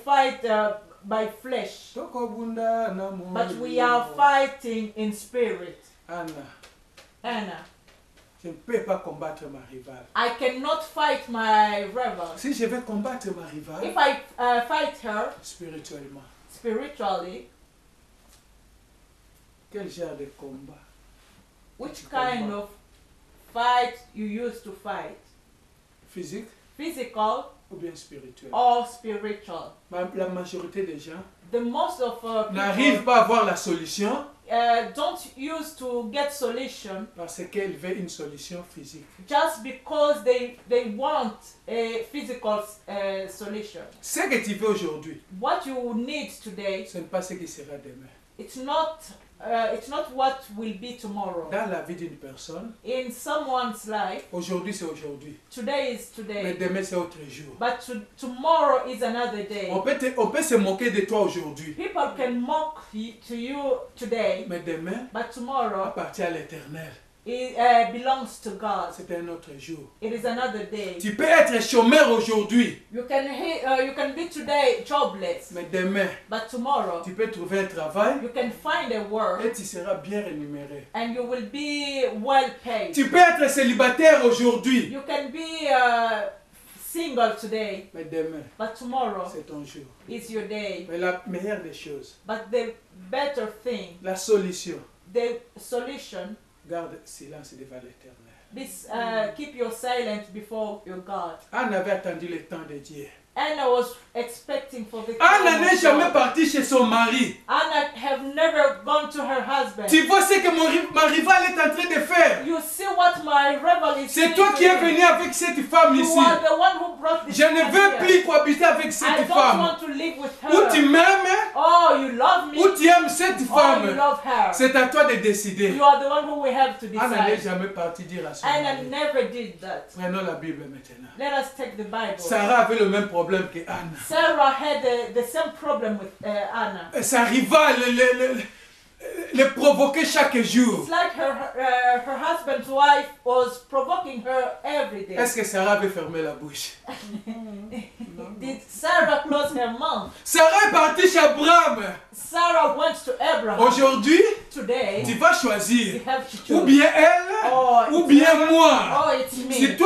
Speaker 1: by flesh, but we are fighting in spirit. Anna,
Speaker 2: je ne peux pas combattre ma rivale.
Speaker 1: I cannot fight my rival.
Speaker 2: Si je vais combattre ma
Speaker 1: If
Speaker 2: rivale,
Speaker 1: I fight her
Speaker 2: spirituellement,
Speaker 1: spiritually,
Speaker 2: quel genre de combat?
Speaker 1: which kind of fight you used to fight?
Speaker 2: Physique
Speaker 1: Physical
Speaker 2: ou bien spirituel?
Speaker 1: or spiritual?
Speaker 2: La majorité des gens
Speaker 1: The most of
Speaker 2: n'arrivent
Speaker 1: people
Speaker 2: pas à voir la solution
Speaker 1: don't use to get solution
Speaker 2: parce qu'elles veulent une solution physique.
Speaker 1: just because they want a physical solution.
Speaker 2: Ce que tu veux aujourd'hui,
Speaker 1: What you need today,
Speaker 2: ce n'est pas ce qui sera demain.
Speaker 1: it's not what will be tomorrow.
Speaker 2: Dans la vie d'une personne,
Speaker 1: In someone's life,
Speaker 2: aujourd'hui c'est aujourd'hui,
Speaker 1: today is
Speaker 2: mais
Speaker 1: today,
Speaker 2: demain c'est autre jour.
Speaker 1: but tomorrow is another day.
Speaker 2: On peut se moquer de toi aujourd'hui,
Speaker 1: People can mock you today,
Speaker 2: mais demain
Speaker 1: but tomorrow
Speaker 2: appartient à l'Éternel.
Speaker 1: it belongs to God.
Speaker 2: C'est un autre jour.
Speaker 1: It is another day.
Speaker 2: Tu peux être chômeur aujourd'hui,
Speaker 1: You can be today jobless,
Speaker 2: mais demain
Speaker 1: but tomorrow
Speaker 2: tu peux trouver un travail
Speaker 1: you can find a work
Speaker 2: et tu seras bien rémunéré.
Speaker 1: and you will be well paid.
Speaker 2: Tu peux être célibataire aujourd'hui,
Speaker 1: You can be single today,
Speaker 2: mais demain
Speaker 1: but tomorrow
Speaker 2: c'est ton jour.
Speaker 1: is your day.
Speaker 2: Mais la meilleure des choses,
Speaker 1: But the better thing,
Speaker 2: la solution,
Speaker 1: the solution,
Speaker 2: garde silence devant l'Éternel.
Speaker 1: keep your silence before your God.
Speaker 2: Anne avait attendu le temps de Dieu.
Speaker 1: Anna was expecting for the
Speaker 2: Anna
Speaker 1: time
Speaker 2: n'est
Speaker 1: of
Speaker 2: jamais
Speaker 1: God.
Speaker 2: partie chez son mari.
Speaker 1: Anna have never gone to her husband.
Speaker 2: Tu vois ce que ma rivale est en train de faire.
Speaker 1: You see what my rival is
Speaker 2: C'est toi qui es venu avec cette femme
Speaker 1: You
Speaker 2: ici.
Speaker 1: are the one who brought this
Speaker 2: Je ne
Speaker 1: man
Speaker 2: veux
Speaker 1: here.
Speaker 2: plus cohabiter avec
Speaker 1: I
Speaker 2: cette
Speaker 1: don't
Speaker 2: femme.
Speaker 1: want to live with her.
Speaker 2: Ou tu m'aimes,
Speaker 1: Oh, you love me.
Speaker 2: ou tu aimes cette
Speaker 1: Oh, you
Speaker 2: femme.
Speaker 1: love her.
Speaker 2: C'est à toi de décider.
Speaker 1: You are the one who we have to
Speaker 2: Anna n'est
Speaker 1: decide.
Speaker 2: jamais partie dire à son
Speaker 1: Anna
Speaker 2: mari.
Speaker 1: never did that.
Speaker 2: Prenons la Bible maintenant.
Speaker 1: Let us take the Bible.
Speaker 2: Sarah avait le même problème que Anne.
Speaker 1: Sarah had the same problem with Anna.
Speaker 2: Sa rivale le provoquait chaque jour.
Speaker 1: It's like her husband's wife was provoking her every day.
Speaker 2: Est-ce que Sarah avait fermé la bouche?
Speaker 1: Did Sarah close her mouth?
Speaker 2: Sarah est partie chez Abraham.
Speaker 1: Sarah went to Abraham.
Speaker 2: Aujourd'hui,
Speaker 1: Today,
Speaker 2: tu vas
Speaker 1: you
Speaker 2: choisir
Speaker 1: have to
Speaker 2: ou
Speaker 1: choose.
Speaker 2: bien elle
Speaker 1: Oh,
Speaker 2: ou
Speaker 1: it's
Speaker 2: bien
Speaker 1: her.
Speaker 2: moi.
Speaker 1: Oh, it's me.
Speaker 2: Si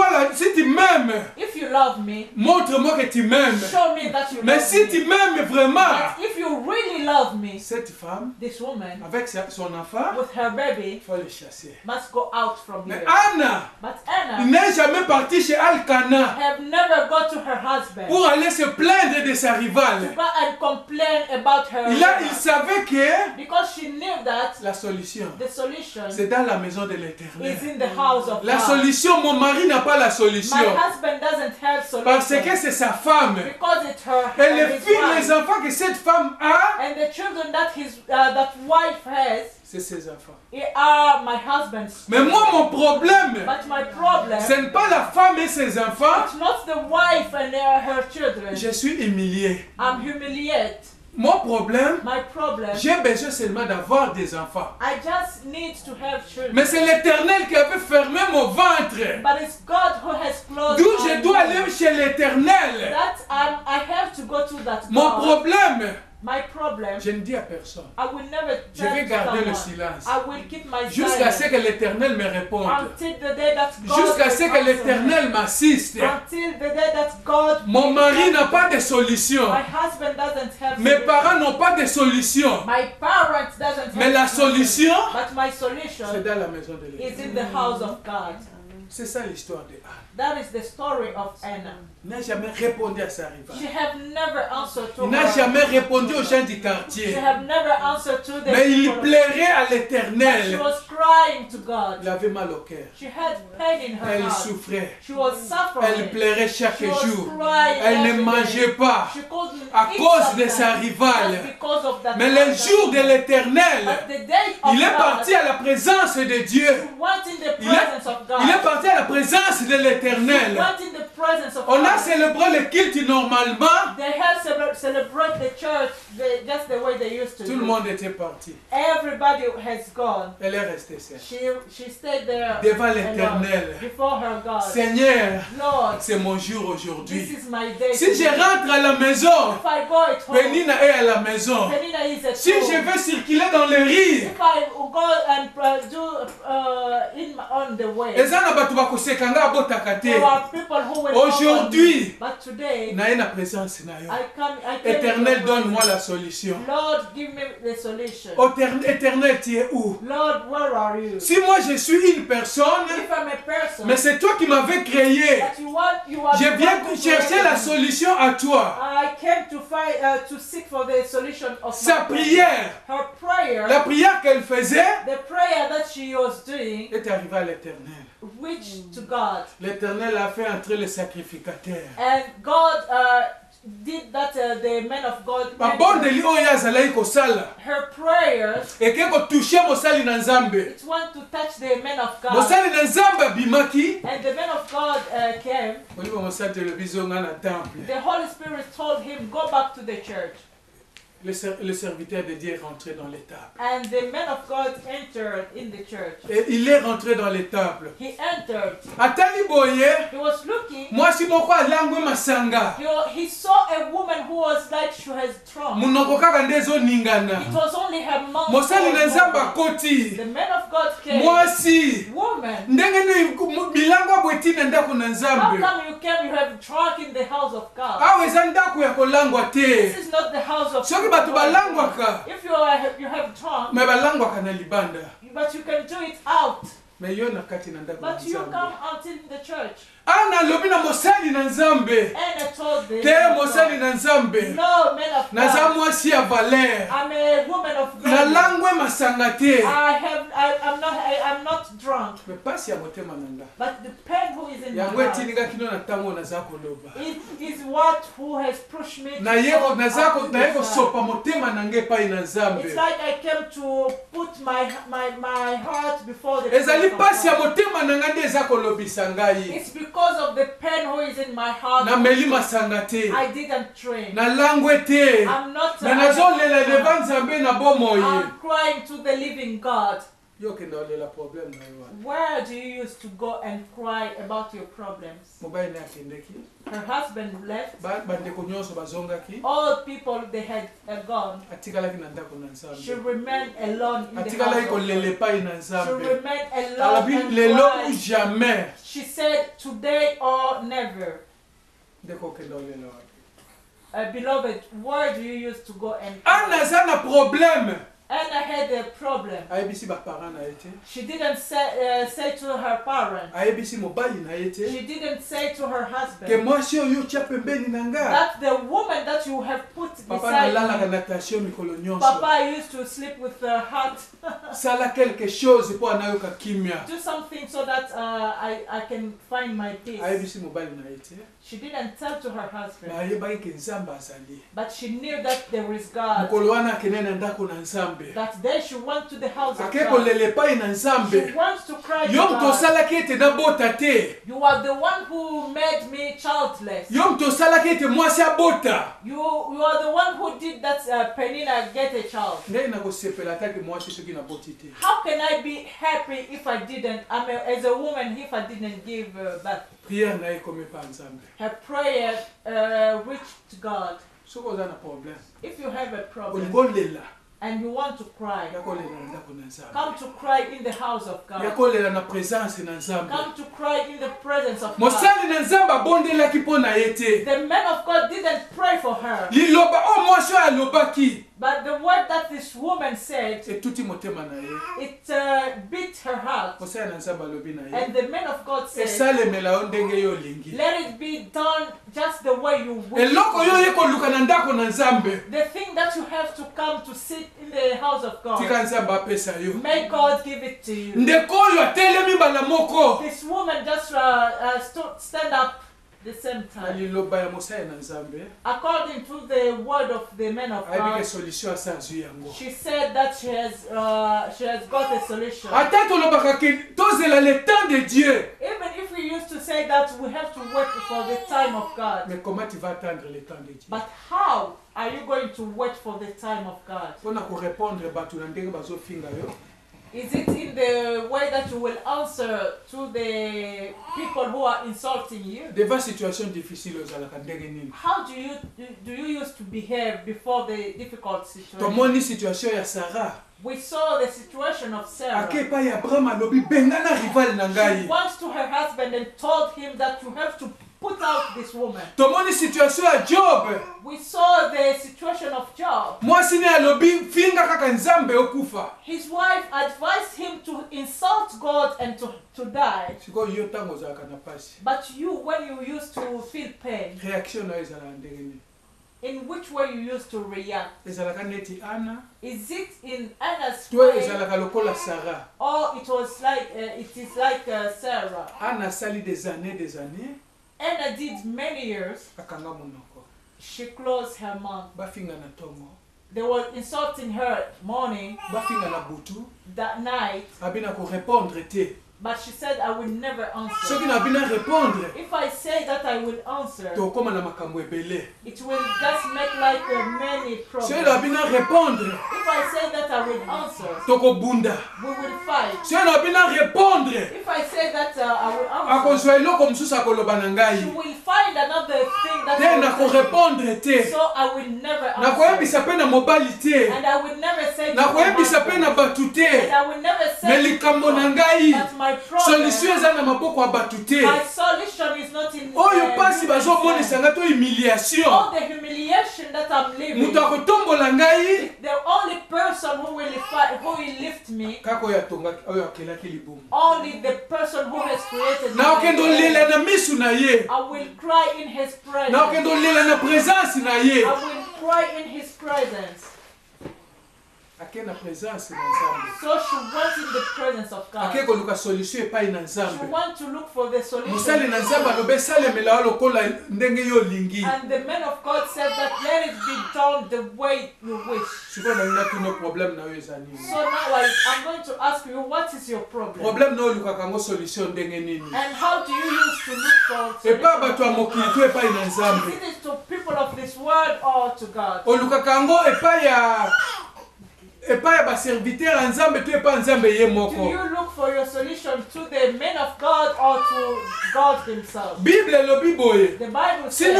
Speaker 2: tu m'aimes,
Speaker 1: If you love me,
Speaker 2: montre-moi que tu m'aimes.
Speaker 1: show me that you
Speaker 2: Mais
Speaker 1: love
Speaker 2: si
Speaker 1: me.
Speaker 2: tu m'aimes vraiment,
Speaker 1: But if you really love me,
Speaker 2: cette femme,
Speaker 1: this woman
Speaker 2: avec son enfant,
Speaker 1: with her baby
Speaker 2: il faut le chasser.
Speaker 1: must go out from
Speaker 2: Mais
Speaker 1: here.
Speaker 2: Anna,
Speaker 1: But
Speaker 2: il
Speaker 1: Anna
Speaker 2: n'est jamais parti chez Alcana
Speaker 1: have never gone to her husband
Speaker 2: pour aller se plaindre de sa
Speaker 1: to
Speaker 2: rivale.
Speaker 1: go and complain about her
Speaker 2: Il
Speaker 1: rival.
Speaker 2: savait que
Speaker 1: Because she knew that
Speaker 2: la solution,
Speaker 1: the solution
Speaker 2: c'est dans la maison de
Speaker 1: is
Speaker 2: l'Éternel.
Speaker 1: in the house of
Speaker 2: La
Speaker 1: God.
Speaker 2: solution, mon mari n'a pas la
Speaker 1: My
Speaker 2: solution.
Speaker 1: husband doesn't have solution
Speaker 2: Parce que c'est sa femme.
Speaker 1: because it's her
Speaker 2: Et les
Speaker 1: his
Speaker 2: filles,
Speaker 1: wife.
Speaker 2: les enfants que cette femme a,
Speaker 1: And the children that that wife has
Speaker 2: c'est ses enfants.
Speaker 1: are my husband's.
Speaker 2: Mais moi, mon problème,
Speaker 1: But my problem,
Speaker 2: ce n'est pas la femme et ses enfants.
Speaker 1: it's not the wife and her children.
Speaker 2: Je suis humilié.
Speaker 1: I'm humiliated.
Speaker 2: Mon problème,
Speaker 1: My problem,
Speaker 2: j'ai besoin seulement d'avoir des enfants.
Speaker 1: I just need to have children.
Speaker 2: Mais c'est l'Éternel qui avait fermé mon ventre.
Speaker 1: But it's God who has closed
Speaker 2: D'où
Speaker 1: my
Speaker 2: je dois
Speaker 1: womb.
Speaker 2: aller chez l'Éternel.
Speaker 1: That I have to go to that
Speaker 2: Mon
Speaker 1: God.
Speaker 2: problème,
Speaker 1: My problem,
Speaker 2: je ne dis à personne.
Speaker 1: I will never
Speaker 2: Je vais
Speaker 1: tell
Speaker 2: garder le
Speaker 1: someone.
Speaker 2: silence.
Speaker 1: I will keep my
Speaker 2: Jusqu'à ce
Speaker 1: silence
Speaker 2: que l'Éternel me réponde.
Speaker 1: until the day that God
Speaker 2: Jusqu'à ce
Speaker 1: will
Speaker 2: que
Speaker 1: answer
Speaker 2: l'Éternel
Speaker 1: me.
Speaker 2: m'assiste.
Speaker 1: Until the day that God
Speaker 2: Mon
Speaker 1: will
Speaker 2: mari
Speaker 1: answer
Speaker 2: n'a pas
Speaker 1: me.
Speaker 2: de solution.
Speaker 1: My husband doesn't have
Speaker 2: Mes
Speaker 1: solution.
Speaker 2: parents n'ont pas de solution.
Speaker 1: My parents doesn't
Speaker 2: Mais
Speaker 1: have
Speaker 2: la solution,
Speaker 1: But my
Speaker 2: c'est
Speaker 1: solution
Speaker 2: dans la maison de
Speaker 1: is in
Speaker 2: l'Éternel.
Speaker 1: the house of God.
Speaker 2: C'est ça l'histoire de Anne.
Speaker 1: That is the story of Anna.
Speaker 2: Il n'a jamais répondu à sa rivale.
Speaker 1: She have never answered to
Speaker 2: Il n'a jamais répondu aux gens du
Speaker 1: She
Speaker 2: quartier.
Speaker 1: have never answered to the
Speaker 2: Mais il
Speaker 1: people.
Speaker 2: plairait à
Speaker 1: But she
Speaker 2: l'Éternel.
Speaker 1: was crying to God.
Speaker 2: Il avait mal au cœur.
Speaker 1: She had pain in her
Speaker 2: Elle
Speaker 1: heart.
Speaker 2: souffrait.
Speaker 1: She was
Speaker 2: Elle
Speaker 1: suffering.
Speaker 2: plairait chaque
Speaker 1: She was
Speaker 2: jour.
Speaker 1: crying
Speaker 2: Elle ne
Speaker 1: every
Speaker 2: mangeait
Speaker 1: day.
Speaker 2: pas
Speaker 1: She couldn't
Speaker 2: à
Speaker 1: eat
Speaker 2: cause de sa
Speaker 1: sometimes.
Speaker 2: rivale.
Speaker 1: Just because of that
Speaker 2: Mais le
Speaker 1: man.
Speaker 2: jour de l'Éternel,
Speaker 1: But the day of
Speaker 2: il est
Speaker 1: God,
Speaker 2: parti à la présence de Dieu.
Speaker 1: she went in the presence of God.
Speaker 2: Il est parti à la présence de
Speaker 1: She
Speaker 2: l'Éternel.
Speaker 1: went in the presence of
Speaker 2: On a
Speaker 1: God.
Speaker 2: célébré le culte normalement.
Speaker 1: They had celebrate the church just the way they used to.
Speaker 2: Tout le monde était parti.
Speaker 1: Everybody has gone.
Speaker 2: Elle est restée seule.
Speaker 1: She stayed there
Speaker 2: Devant
Speaker 1: alone,
Speaker 2: l'Éternel.
Speaker 1: before her God.
Speaker 2: Seigneur,
Speaker 1: Lord,
Speaker 2: c'est mon jour
Speaker 1: this
Speaker 2: aujourd'hui.
Speaker 1: is my day.
Speaker 2: Si je rentre à la maison,
Speaker 1: If I go at home,
Speaker 2: Penina est à la maison.
Speaker 1: Penina is at
Speaker 2: Si
Speaker 1: home.
Speaker 2: je veux circuler dans les rues,
Speaker 1: If I go and on the way,
Speaker 2: eza na bato bakosekanga abotaka te.
Speaker 1: there are people who will
Speaker 2: Aujourd'hui,
Speaker 1: but today,
Speaker 2: naye na présence na yo.
Speaker 1: I came
Speaker 2: Éternel, donne-moi la solution.
Speaker 1: Lord, give me the solution.
Speaker 2: Éternel, tu es où?
Speaker 1: Lord, where are you?
Speaker 2: Si moi je suis une personne,
Speaker 1: If I'm a person,
Speaker 2: mais c'est toi qui m'avais créé,
Speaker 1: that you are
Speaker 2: je
Speaker 1: the
Speaker 2: viens
Speaker 1: one who
Speaker 2: chercher
Speaker 1: created
Speaker 2: la
Speaker 1: me.
Speaker 2: solution à toi.
Speaker 1: I came to find to seek for the solution of
Speaker 2: Sa
Speaker 1: my problem.
Speaker 2: prière,
Speaker 1: Her prayer,
Speaker 2: la prière qu'elle faisait,
Speaker 1: the prayer that she was doing,
Speaker 2: est arrivée à l'Éternel.
Speaker 1: reached to God,
Speaker 2: L'Éternel a fait entrer le sacrificateur.
Speaker 1: and God did that. The man of God,
Speaker 2: Babondeli oyo azalaki kosala
Speaker 1: her prayers,
Speaker 2: eke kotouche mosali na Nzambe.
Speaker 1: it want to touch the man of God,
Speaker 2: Mosali na Nzambe abimaki.
Speaker 1: and the man of God came.
Speaker 2: Oliba mosali televizio nga na temple.
Speaker 1: The Holy Spirit told him, go back to the church.
Speaker 2: Le serviteur de Dieu est rentré dans l'étable.
Speaker 1: And the man of God entered in the church.
Speaker 2: Et il est rentré dans l'étable.
Speaker 1: He entered.
Speaker 2: Atali boye,
Speaker 1: He was looking.
Speaker 2: mwasi moko alangwe masanga.
Speaker 1: He saw a woman who was like she has drunk.
Speaker 2: Munoko kaka nde ezoningana.
Speaker 1: It was only her mouth.
Speaker 2: Mosali na Nzambe akoti.
Speaker 1: The man of God came.
Speaker 2: Mwasi.
Speaker 1: Woman,
Speaker 2: Ndenge ni bilango abweti na ndako na
Speaker 1: how
Speaker 2: Nzambe.
Speaker 1: come you came? You have drunk in the house of God.
Speaker 2: Awa eza ndako ya kolangwa te.
Speaker 1: This is not the house of
Speaker 2: Soki
Speaker 1: God.
Speaker 2: bato balangwaka,
Speaker 1: If you have drunk,
Speaker 2: me balangwaka na libanda.
Speaker 1: but you can do it out.
Speaker 2: Me yo na kati na ndako na
Speaker 1: But you come
Speaker 2: Nzambe.
Speaker 1: out in the church.
Speaker 2: Ana lobi na mosali na Nzambe.
Speaker 1: And I told them,
Speaker 2: Te mosali na Nzambe.
Speaker 1: no, man of
Speaker 2: Naza
Speaker 1: God.
Speaker 2: mwasi ya valer.
Speaker 1: I'm a woman of God.
Speaker 2: Nalangwe masanga te.
Speaker 1: I'm not drunk.
Speaker 2: Me pasi ya motema nanga.
Speaker 1: But the pain who is in my
Speaker 2: Yango
Speaker 1: heart
Speaker 2: etininga kino na tango naza koloba.
Speaker 1: is what who has pushed me to
Speaker 2: Na yeko
Speaker 1: go
Speaker 2: naza
Speaker 1: up
Speaker 2: ko
Speaker 1: to
Speaker 2: na
Speaker 1: the
Speaker 2: yeko
Speaker 1: side.
Speaker 2: sopa motema nange pai na
Speaker 1: It's
Speaker 2: Nzambe.
Speaker 1: like I came to put my heart before the
Speaker 2: Ezali
Speaker 1: presence of
Speaker 2: pasi ya
Speaker 1: God.
Speaker 2: motema nanga nde eza kolobisa ngai.
Speaker 1: It's because of the pain who is in my heart.
Speaker 2: Na meli masanga te.
Speaker 1: I didn't train.
Speaker 2: Na langwe te.
Speaker 1: I'm not.
Speaker 2: Na nazolela devant Nzambe na bomoi.
Speaker 1: I'm crying to the living God.
Speaker 2: Yo kenda olela problem na yo.
Speaker 1: Where do you used to go and cry about your problems?
Speaker 2: Mobile na akendeki.
Speaker 1: Her husband left.
Speaker 2: Bandeko nyonso bazongaki.
Speaker 1: All people they had gone.
Speaker 2: Atikalaki na ndako na
Speaker 1: She
Speaker 2: Nzambe.
Speaker 1: remained alone in the
Speaker 2: Atikalaki
Speaker 1: house of
Speaker 2: kolele
Speaker 1: God.
Speaker 2: pai na
Speaker 1: She
Speaker 2: Nzambe.
Speaker 1: remained alone
Speaker 2: Alabi
Speaker 1: and
Speaker 2: lelo ou
Speaker 1: cried.
Speaker 2: jamais.
Speaker 1: She said, today or never.
Speaker 2: Ndeko kenda olela wapi.
Speaker 1: Beloved, where do you used to go and
Speaker 2: Ana
Speaker 1: cry?
Speaker 2: za na problème.
Speaker 1: Anna had a problem.
Speaker 2: Ayebisi ba parents na ete.
Speaker 1: She didn't say to her parents.
Speaker 2: Ayebisi mobali na ete.
Speaker 1: She didn't say to her
Speaker 2: Ke
Speaker 1: husband
Speaker 2: mwasi oyo tia pembeni na nga.
Speaker 1: that the woman that you have put
Speaker 2: Papa
Speaker 1: beside
Speaker 2: nalalaka
Speaker 1: me,
Speaker 2: na tension mikolo nyonso.
Speaker 1: Papa used to sleep with her heart.
Speaker 2: Sala quelque chose po anayoka kimia.
Speaker 1: Do something so that I can find my peace.
Speaker 2: Ayebisi mobali na ete.
Speaker 1: She didn't tell to her husband,
Speaker 2: Na ayebaki ke Nzambe azali.
Speaker 1: but she knew that there is God.
Speaker 2: Mokolo wana akende na ndako na Nzambe.
Speaker 1: That day she went to the house of
Speaker 2: Ake
Speaker 1: God.
Speaker 2: kolele pai na
Speaker 1: She
Speaker 2: Nzambe.
Speaker 1: wants to cry to
Speaker 2: Yo mto
Speaker 1: God.
Speaker 2: osalaki ete nabota te.
Speaker 1: You are the one who made me childless.
Speaker 2: Yo mto osalaki ete mwasi abota.
Speaker 1: You are the one who did that Penina get a child.
Speaker 2: Ndenge nakosepela atake mwasi soki naboti te.
Speaker 1: How can I be happy if I didn't, as a woman, if I didn't give birth?
Speaker 2: Prière na ekomi pa Nzambe.
Speaker 1: Her prayer reached God.
Speaker 2: Soki oza na problème.
Speaker 1: If you have a problem
Speaker 2: Olingolela.
Speaker 1: and you want to cry,
Speaker 2: Yakolela na ndako na Nzambe.
Speaker 1: come to cry in the house of God.
Speaker 2: Yakolela na présence na Nzambe.
Speaker 1: Come to cry in the presence of God.
Speaker 2: Mosali na Nzambe abondelaki mpo na ye te.
Speaker 1: The man of God didn't pray for her.
Speaker 2: Liloba o mwasi oyo alobaki.
Speaker 1: But the word that this woman said,
Speaker 2: it
Speaker 1: beat her heart. And the man of God said, let it be done just the way you wish. The thing that you have to come to sit in the house of God, may God give it to you. This woman just stand up the same time. According to the word of the man of God, she said that she has got a solution. Even if we used to say that we have to wait for the time of God, but how are you going to wait for the time of God? Is it in the way that you will answer to the people who are insulting you? How do you used to behave before the difficult situation? We saw the situation of Sarah. She went to her husband and told him that you have to put out this woman. We saw the situation of Job. His wife advised him to insult God and to die. But you, when you used to feel pain, in which way you used to react? Is it in Anna's way, or it was like it is like Sarah? Anna did many years. She closed her mouth. They were insulting her morning, that night. But she said, I will never answer. If I say that I will answer, it will just make like many problems. If I say that I will answer, we will fight. If I say that I will answer, you will find another thing that so I will never answer. And I will never say and I will never say but my problem, my solution is not in all the humiliation that I'm living. The only person who will lift me, only the person who has created me. I will cry in his presence. I will cry in his presence. So she went in the presence of God. She wants to look for the solution. And the man of God said that let it be done the way you wish. So now I'm going to ask you, what is your problem? And how do you use to look for solution? Is it to people of this world or to God? Do you look for your solution to the man of God or to God himself? The Bible says,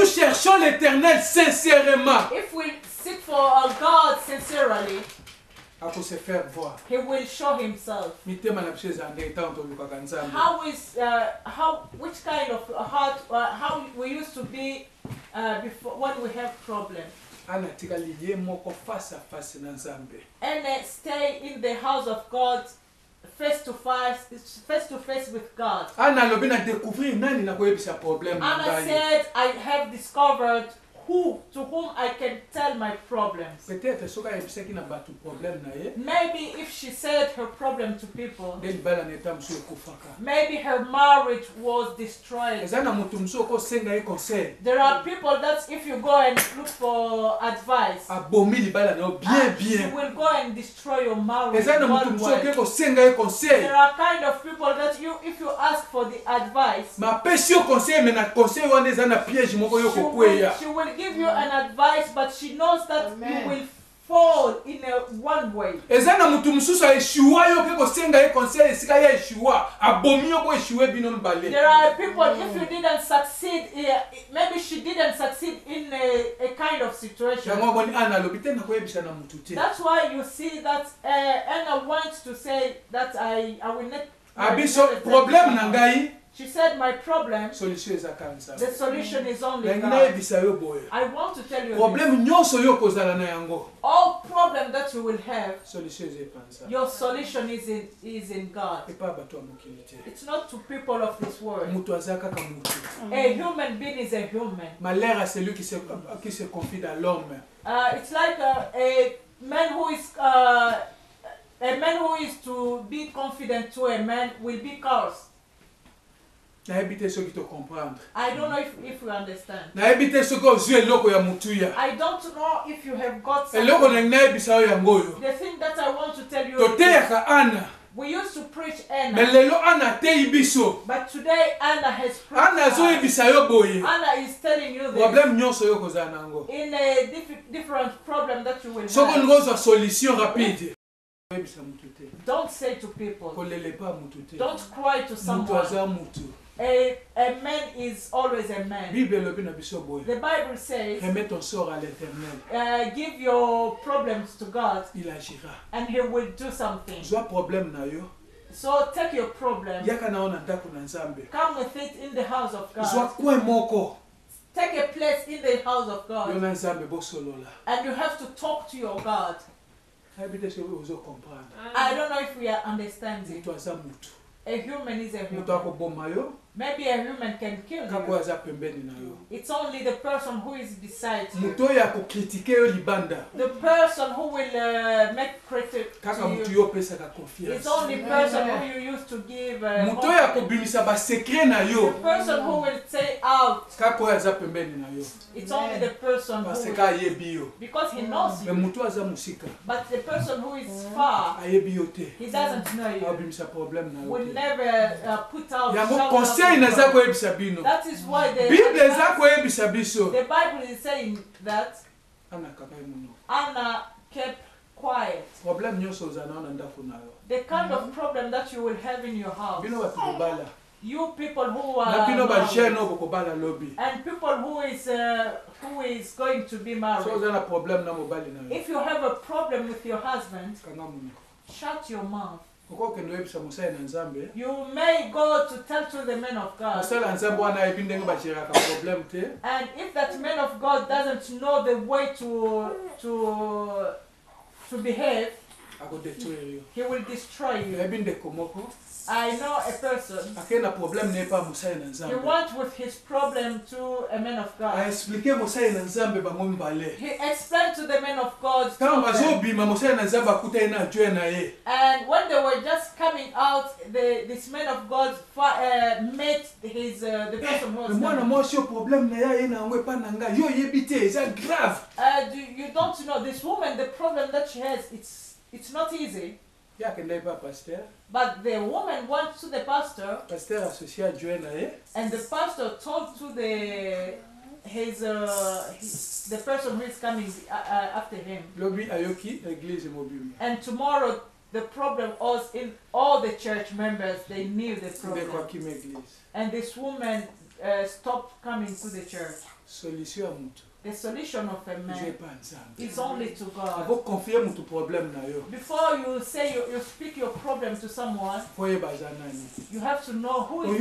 Speaker 1: if we seek for God sincerely, he will show himself. Which kind of heart, how we used to be before when we have problems. And stay in the house of God face to face with God. Anna said, I have discovered to whom I can tell my problems. Maybe if she said her problem to people, maybe her marriage was destroyed. There are people that if you go and look for advice, you will go and destroy your marriage. There are kind of people that if you ask for the advice, she will give you an advice, but she knows that you will fall in one way. There are people, if you didn't succeed, maybe she didn't succeed in a kind of situation. That's why you see that Anna wants to say that I will not. She said, my problem, the solution is only God. I want to tell you this. All problem that you will have, your solution is in God. It's not to people of this world. A human being is a human.
Speaker 2: Malheur à celui qui se confie dans l'homme.
Speaker 1: It's like a man who is to be confident to a man will be cursed. I don't know if you understand. I don't know if you have got something. The thing that I want to tell you is we used to preach Anna. But today Anna has preached. Anna is telling you this. In a different problem that you will have. Don't say to people. Don't cry to someone. A man is always a man. The Bible says, give your problems to God, and He will do something. So take your problem, come with it in the house of God. Take a place in the house of God, and you have to talk to your God. I don't know if we are understanding. A human is a human. Maybe a human can kill you. It's only the person who is beside you. The person who will make critique to you. It's only the person who you used to give the person who will say out. It's only the person who will, because he knows you. But the person who is far, he doesn't know you. Will never put out. That is why the Bible is saying that Anna kept quiet. The kind of problem that you will have in your house. You people who are married, and people who is going to be married. If you have a problem with your husband, shut your mouth. You may go to tell to the man of God. And if that man of God doesn't know the way to behave, he will destroy you. I know a person. He went with his problem to a man of God. He explained to the man of God. And when they were just coming out, this man of God met the person who was you don't know this woman, the problem that she has, it's not easy. But the woman went to the pastor, and the pastor told to the person who is coming after him. And tomorrow the problem was in all the church members. They knew the problem. And this woman stopped coming to the church. The solution of a man is only to God. Before you say you speak your problem to someone, you have to know who is it.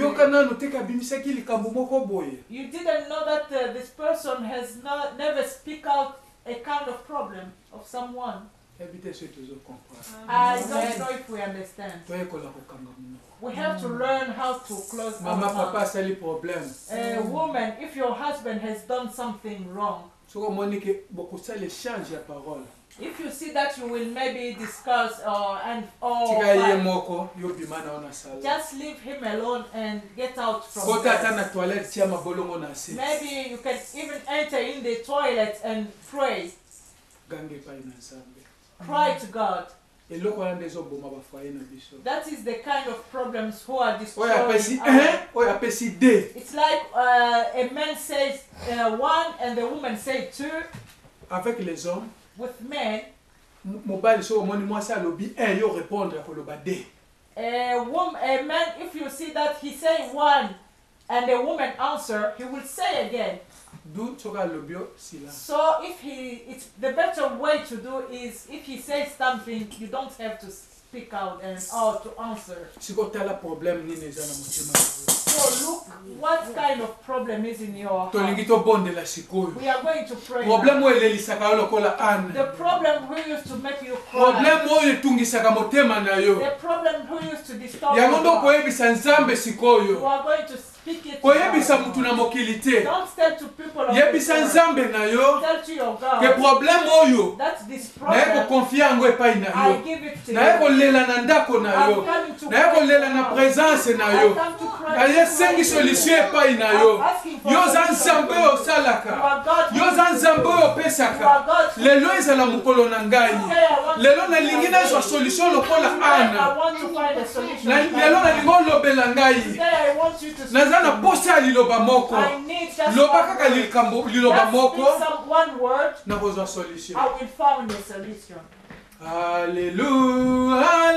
Speaker 1: You didn't know that this person has never speak out a kind of problem of someone. I don't know if we understand. We have to learn how to close our mouth. A woman, if your husband has done something wrong, if you see that you will maybe discuss just leave him alone and get out from there. Maybe you can even enter in the toilet and pray. Cry to God. That is the kind of problems who are destroying. It's like a man says one and the woman says two. With men, a man, if you see that he say one and the woman answer, he will say again. So it's the better way to do is if he says something, you don't have to speak out and to answer. So look what kind of problem is in your heart.
Speaker 2: tolingi tobondela sikoyo
Speaker 1: We are going to pray.
Speaker 2: problème oyo elelisaka yo lokola Anne
Speaker 1: The problem who used to make you cry.
Speaker 2: problème oyo etungisaka motema na yo
Speaker 1: The problem who used to disturb
Speaker 2: yango ndo
Speaker 1: you.
Speaker 2: koyebisa Nzambe
Speaker 1: You
Speaker 2: sikoyo
Speaker 1: are going to speak it.
Speaker 2: koyebisa
Speaker 1: to
Speaker 2: mutu
Speaker 1: God.
Speaker 2: na mokili te
Speaker 1: Don't tell to people of
Speaker 2: yebisa
Speaker 1: this world.
Speaker 2: Nzambe na yo
Speaker 1: Tell to your
Speaker 2: ke
Speaker 1: God
Speaker 2: problème oyo
Speaker 1: that this
Speaker 2: naye
Speaker 1: problem
Speaker 2: kokonfia yango epai na
Speaker 1: I
Speaker 2: yo
Speaker 1: give it to
Speaker 2: naye
Speaker 1: you.
Speaker 2: kolela na ndako na
Speaker 1: I'm
Speaker 2: yo
Speaker 1: coming to
Speaker 2: naye
Speaker 1: pray
Speaker 2: kolela
Speaker 1: for
Speaker 2: na
Speaker 1: now.
Speaker 2: présence na
Speaker 1: I
Speaker 2: yo
Speaker 1: come to pray
Speaker 2: naye
Speaker 1: to
Speaker 2: sengi
Speaker 1: you.
Speaker 2: solution epai na yo
Speaker 1: I'm asking for
Speaker 2: yo za
Speaker 1: solution.
Speaker 2: Nzambe oyo
Speaker 1: You
Speaker 2: osalaka
Speaker 1: are God.
Speaker 2: yo za Nzambe oyo
Speaker 1: You are
Speaker 2: opesaka
Speaker 1: God.
Speaker 2: lelo ezala mokolo na ngai
Speaker 1: Today I want
Speaker 2: lelo
Speaker 1: to
Speaker 2: nalingi nazwa solution lokola
Speaker 1: Today I
Speaker 2: Ana
Speaker 1: want to find a solution.
Speaker 2: lelo nalingi olobela ngai
Speaker 1: Today I want you to speak.
Speaker 2: naza na posa ya liloba moko
Speaker 1: I need just
Speaker 2: loba
Speaker 1: one
Speaker 2: kaka
Speaker 1: word.
Speaker 2: liloba
Speaker 1: Just
Speaker 2: moko
Speaker 1: speak one word.
Speaker 2: nakozwa solution
Speaker 1: I will find a solution.
Speaker 2: Alléluia,